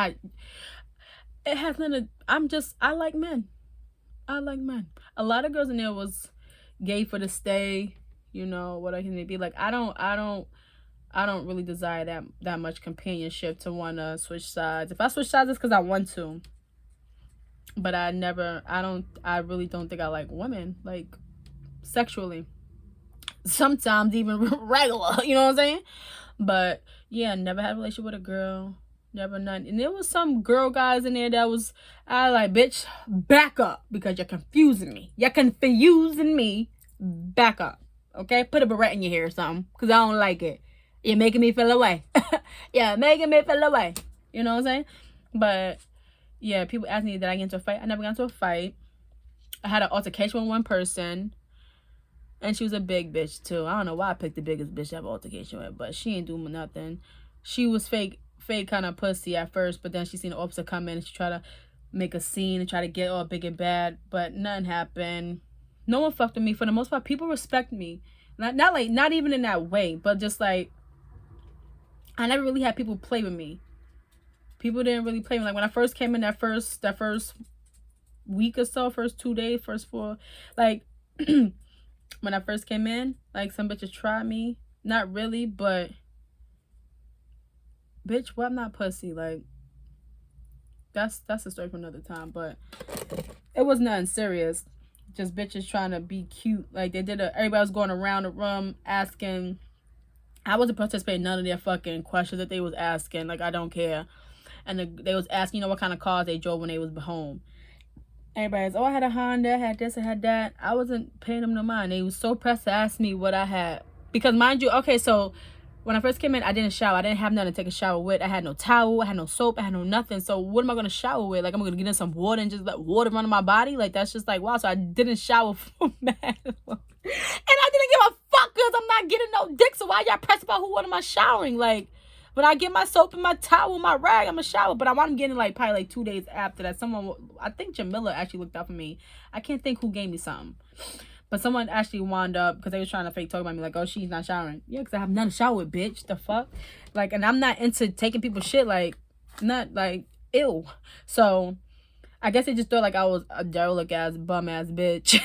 it has nothing to, I like men. I like men. A lot of girls in there was gay for the stay, you know, what I can be. Like, I don't really desire that much companionship to want to switch sides. If I switch sides, it's because I want to. But I really don't think I like women, like, sexually. Sometimes even regular, you know what I'm saying? But yeah, never had a relationship with a girl. Never none. And there was some girl guys in there that I like, bitch, back up, because you're confusing me. You're confusing me. Back up. Okay? Put a beret in your hair or something, because I don't like it. You're making me feel away. Yeah, making me feel away. You know what I'm saying? But yeah, people ask me, did I get into a fight? I never got into a fight. I had an altercation with one person, and she was a big bitch too. I don't know why I picked the biggest bitch to have an altercation with, but she ain't doing nothing. She was fake kind of pussy at first, but then she seen the officer come in and she tried to make a scene and try to get all big and bad, but nothing happened. No one fucked with me. For the most part, people respect me. Not even in that way, but just like, I never really had people play with me. People didn't really play with me. Like, when I first came in, that first week or so, first 2 days, first 4, like, when I first came in, like, some bitches tried me. Not really, but bitch, well, I'm not pussy. Like, that's a story for another time. But it was nothing serious. Just bitches trying to be cute. Like, everybody was going around the room asking. I wasn't participating in none of their fucking questions that they was asking. Like, I don't care. And they was asking, you know, what kind of cars they drove when they was home. Everybody's, I had a Honda, I had this, I had that. I wasn't paying them no mind. They was so pressed to ask me what I had. Because, mind you, okay, so when I first came in, I didn't shower. I didn't have nothing to take a shower with. I had no towel. I had no soap. I had no nothing. So what am I going to shower with? Like, I'm going to get in some water and just let water run on my body? Like, that's just like, wow. So I didn't shower for mad long. And I didn't give a fuck because I'm not getting no dick. So why y'all pressed about who am I showering? Like, when I get my soap and my towel, my rag, I'm going to shower. But I want to get in, like, probably, like, 2 days after that. I think Jamila actually looked out for me. I can't think who gave me something. But someone actually wound up, because they was trying to fake talk about me, like, oh, she's not showering. Yeah, because I have nothing to shower with, bitch. The fuck? Like, and I'm not into taking people's shit, like, not, like, ew. So, I guess they just thought, like, I was a derelict-ass, bum-ass bitch.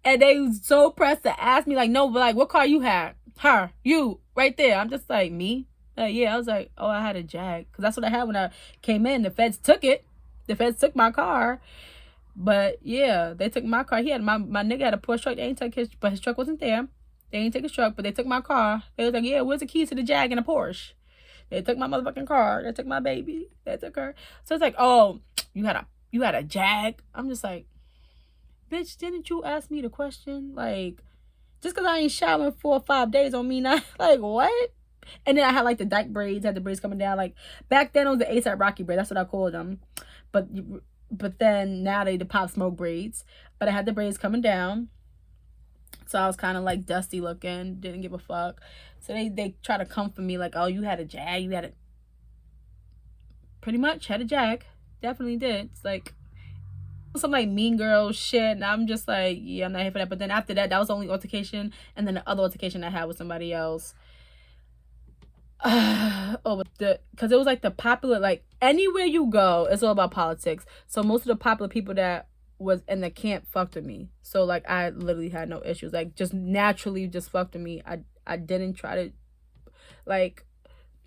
And they was so pressed to ask me, like, no, but, like, what car you had? Her. You. Right there. I'm just like, me? Yeah, I was like, oh, I had a Jag. Because that's what I had when I came in. The feds took it. The feds took my car. But yeah, they took my car. He had my nigga had a Porsche truck. They ain't took his, but his truck wasn't there. They ain't take his truck, but they took my car. They was like, yeah, where's the keys to the Jag and a Porsche? They took my motherfucking car. They took my baby. They took her. So it's like, oh, you had a Jag. I'm just like, bitch, didn't you ask me the question? Like, just because I ain't showering 4 or 5 days don't mean I, like, what? And then I had, like, the dyke braids. I had the braids coming down. Like, back then it was the ASAP Rocky braid. That's what I called them. But then now they the Pop Smoke braids. But I had the braids coming down. So I was kind of, like, dusty looking. Didn't give a fuck. So they try to comfort me, like, oh, you had a Jag. You had a... Pretty much had a Jag. Definitely did. It's like... some, like, mean girl shit. And I'm just like, yeah, I'm not here for that. But then after that, that was the only altercation. And then the other altercation I had with somebody else. Because it was like the popular, like, anywhere you go, it's all about politics. So most of the popular people that was in the camp fucked with me. So, like, I literally had no issues. Like, just naturally just fucked with me. I didn't try to, like,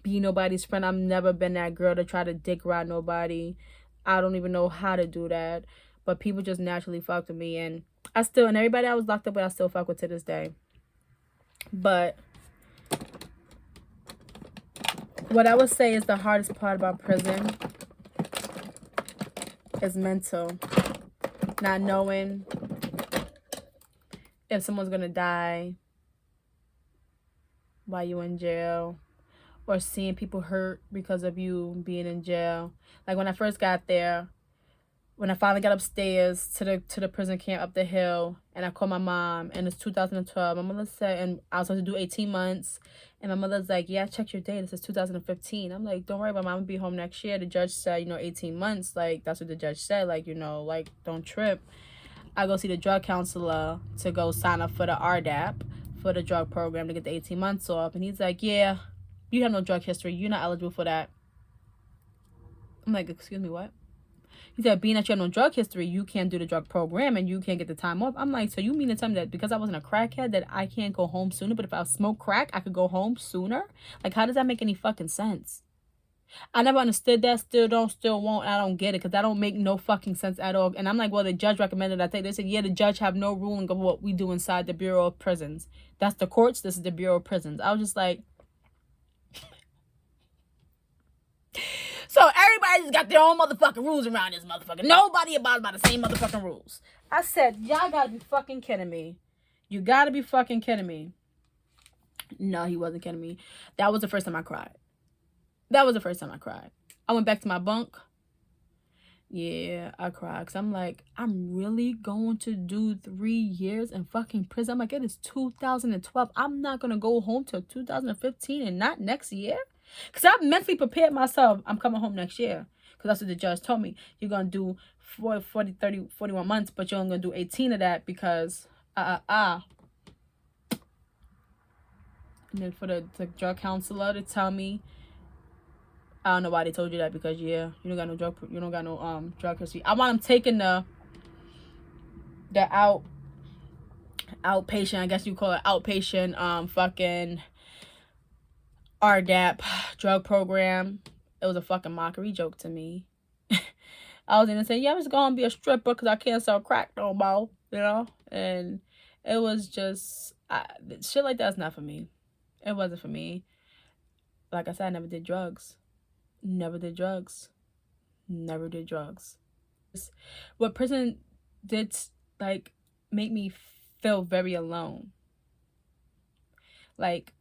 be nobody's friend. I've never been that girl to try to dick ride nobody. I don't even know how to do that. But people just naturally fucked with me. And everybody I was locked up with, I still fuck with to this day. But what I would say is the hardest part about prison is mental. Not knowing if someone's going to die while you're in jail. Or seeing people hurt because of you being in jail. Like, when I first got there, when I finally got upstairs to the prison camp up the hill, and I called my mom, and it's 2012. My mother said, and I was supposed to do 18 months, And my mother's like, yeah, check your date. It says 2015. I'm like, don't worry about it. I'm going to be home next year. The judge said, 18 months. Like, that's what the judge said. Like, like, don't trip. I go see the drug counselor to go sign up for the RDAP, for the drug program to get the 18 months off. And he's like, yeah, you have no drug history. You're not eligible for that. I'm like, excuse me, what? He said, being that you have no drug history, you can't do the drug program and you can't get the time off. I'm like, so you mean to tell me that because I wasn't a crackhead that I can't go home sooner, but if I smoke crack, I could go home sooner? Like, how does that make any fucking sense? I never understood that, still won't, I don't get it, because that don't make no fucking sense at all. And I'm like, well, the judge recommended I take. They said, yeah, the judge have no ruling of what we do inside the Bureau of Prisons. That's the courts, this is the Bureau of Prisons. I was just like... So everybody just got their own motherfucking rules around this motherfucker. Nobody abides by the same motherfucking rules. I said, y'all gotta be fucking kidding me. You gotta be fucking kidding me. No, he wasn't kidding me. That was the first time I cried. I went back to my bunk. Yeah, I cried. Because I'm like, I'm really going to do 3 years in fucking prison? I'm like, it is 2012. I'm not going to go home till 2015 and not next year? Because I've mentally prepared myself. I'm coming home next year. Because that's what the judge told me. You're going to do 40, 30, 41 months, but you're only going to do 18 of that because, And then for the drug counselor to tell me, I don't know why they told you that, because, yeah, you don't got no drug history. I want them taking the outpatient, I guess you call it outpatient, fucking RDAP drug program. It was a fucking mockery joke to me. I was gonna say, yeah, I'm just gonna be a stripper because I can't sell crack no more, and it was just, shit like that's not for me. It wasn't for me. Like I said, I never did drugs. What prison did, like, make me feel very alone. Like,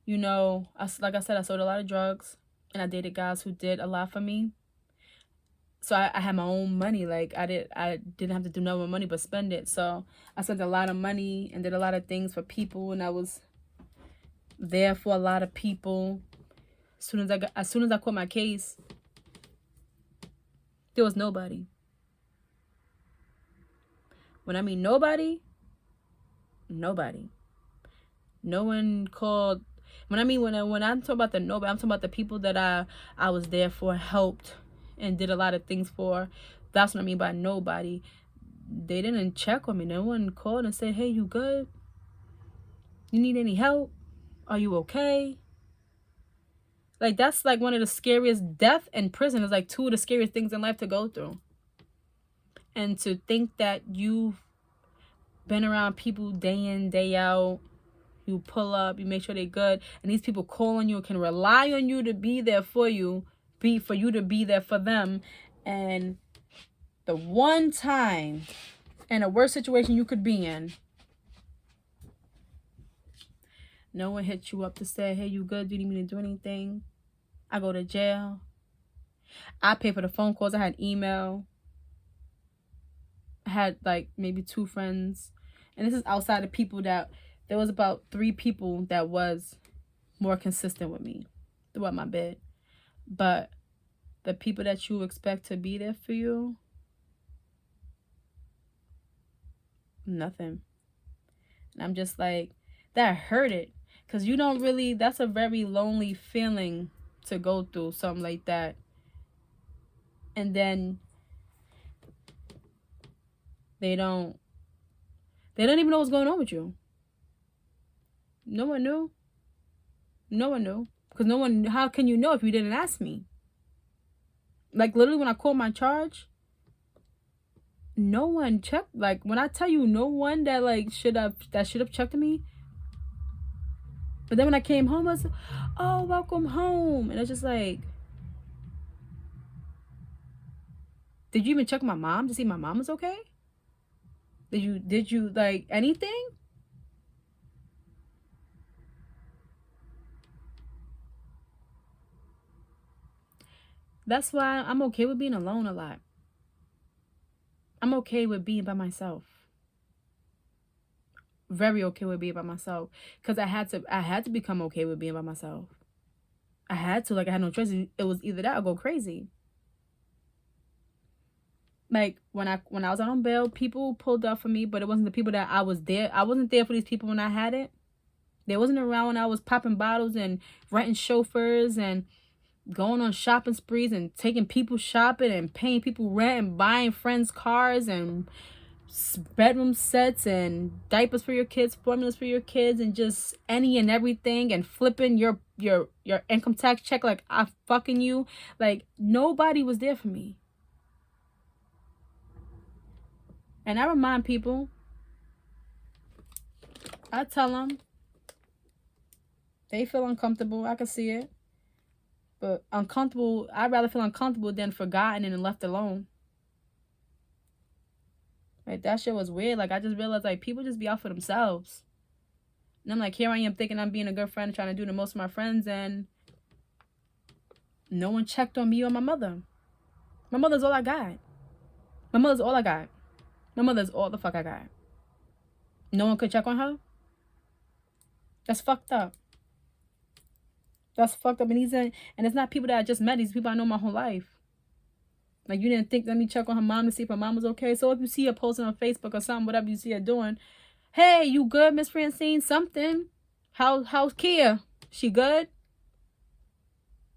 like I said, I sold a lot of drugs and I dated guys who did a lot for me. So I had my own money. Like, I didn't have to do no more money but spend it. So I spent a lot of money and did a lot of things for people, and I was there for a lot of people. As soon as I quit my case, there was nobody. When I mean nobody. No one called. When I'm talking about the nobody, I'm talking about the people that I was there for, helped, and did a lot of things for. That's what I mean by nobody. They didn't check on me. No one called and said, hey, you good? You need any help? Are you okay? Like, that's like one of the scariest. Death and prison is like two of the scariest things in life to go through. And to think that you've been around people day in, day out, you pull up, you make sure they're good, and these people call on you, can rely on you to be there for you, for you to be there for them, and the one time in a worst situation you could be in, no one hits you up to say, hey, you good? Do you need me to do anything? I go to jail. I pay for the phone calls. I had email. I had like maybe 2 friends. And this is outside of people that, there was about 3 people that was more consistent with me throughout my bed. But the people that you expect to be there for you, nothing. And I'm just like, that hurt it. Because you don't really, that's a very lonely feeling to go through something like that. And then they don't even know what's going on with you. No one knew. Because how can you know if you didn't ask me? Like, literally, when I called my charge, no one checked. Like, when I tell you, no one that should have checked me. But then when I came home, I was like, oh, welcome home. And it's just like, did you even check my mom to see my mom was okay? Did you like anything? That's why I'm okay with being alone a lot. I'm okay with being by myself. very okay with being by myself, because I had to become okay with being by myself. I had to, like, I had no choice. It was either that or go crazy. Like, when I was out on bail, people pulled up for me, but it wasn't the people that I was there. I wasn't there for these people when I had it. They wasn't around when I was popping bottles and renting chauffeurs and going on shopping sprees and taking people shopping and paying people rent and buying friends' cars and bedroom sets and diapers for your kids, formulas for your kids, and just any and everything, and flipping your income tax check like I fucking you. Like, nobody was there for me. And I remind people, I tell them, they feel uncomfortable, I can see it, but uncomfortable, I'd rather feel uncomfortable than forgotten and left alone. Like, that shit was weird. Like, I just realized, like, people just be out for themselves. And I'm like, here I am thinking I'm being a good friend and trying to do the most of my friends, and no one checked on me or my mother. My mother's all I got. My mother's all I got. My mother's all the fuck I got. No one could check on her? That's fucked up. That's fucked up. And it's not people that I just met. These people I know my whole life. Like, you didn't think, let me check on her mom to see if her mom was okay. So if you see her posting on Facebook or something, whatever you see her doing, hey, you good, Miss Francine? Something. How's Kia? She good?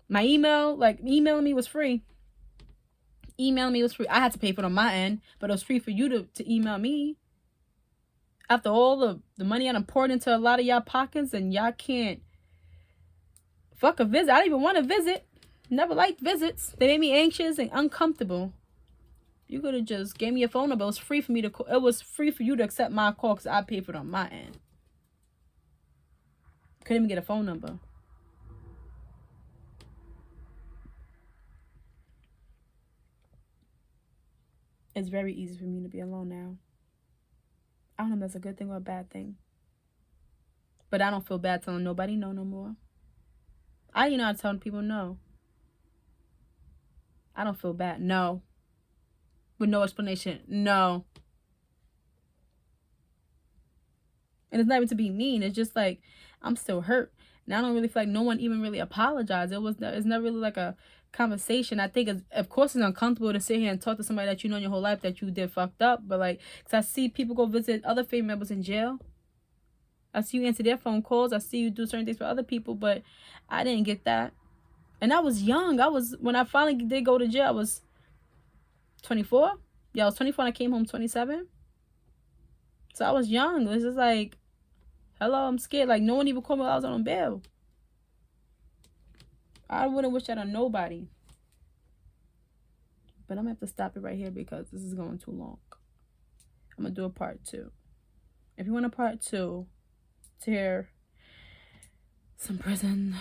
My email, like, emailing me was free. Emailing me was free. I had to pay for it on my end, but it was free for you to email me. After all the money I done poured into a lot of y'all pockets, and y'all can't fuck a visit. I didn't even want to visit. Never liked visits. They made me anxious and uncomfortable. You could have just gave me a phone number. It was free for me to call. It was free for you to accept my call because I paid for it on my end. Couldn't even get a phone number. It's very easy for me to be alone now. I don't know if that's a good thing or a bad thing. But I don't feel bad telling nobody no more. I ain't not telling people no. I don't feel bad. No. With no explanation. No. And it's not even to be mean. It's just like, I'm still hurt. And I don't really feel like no one even really apologized. It's not really like a conversation. I think, of course, it's uncomfortable to sit here and talk to somebody that you know in your whole life that you did fucked up. But, like, because I see people go visit other family members in jail. I see you answer their phone calls. I see you do certain things for other people. But I didn't get that. And I was young. When I finally did go to jail, I was 24. Yeah, I was 24 and I came home 27. So I was young. It was just like, hello, I'm scared. Like, no one even called me while I was on bail. I wouldn't wish that on nobody. But I'm going to have to stop it right here because this is going too long. I'm going to do a part 2. If you want a part 2 to hear some prison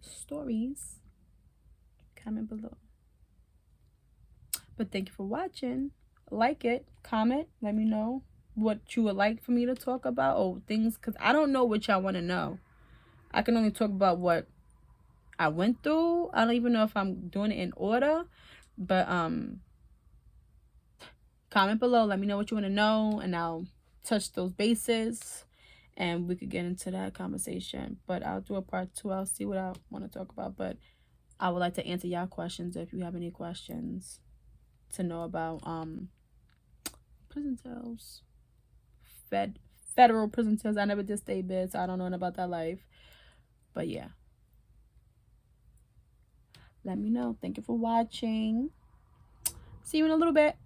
stories, comment below. But thank you for watching. Like it, comment, let me know what you would like for me to talk about or things, because I don't know what y'all want to know. I can only talk about what I went through. I don't even know if I'm doing it in order, but comment below, let me know what you want to know, and I'll touch those bases and we could get into that conversation. But I'll do a part 2. I'll see what I want to talk about, but I would like to answer y'all questions if you have any questions to know about prison cells, federal prison cells. I never did state bid, so I don't know about that life. But yeah, let me know. Thank you for watching. See you in a little bit.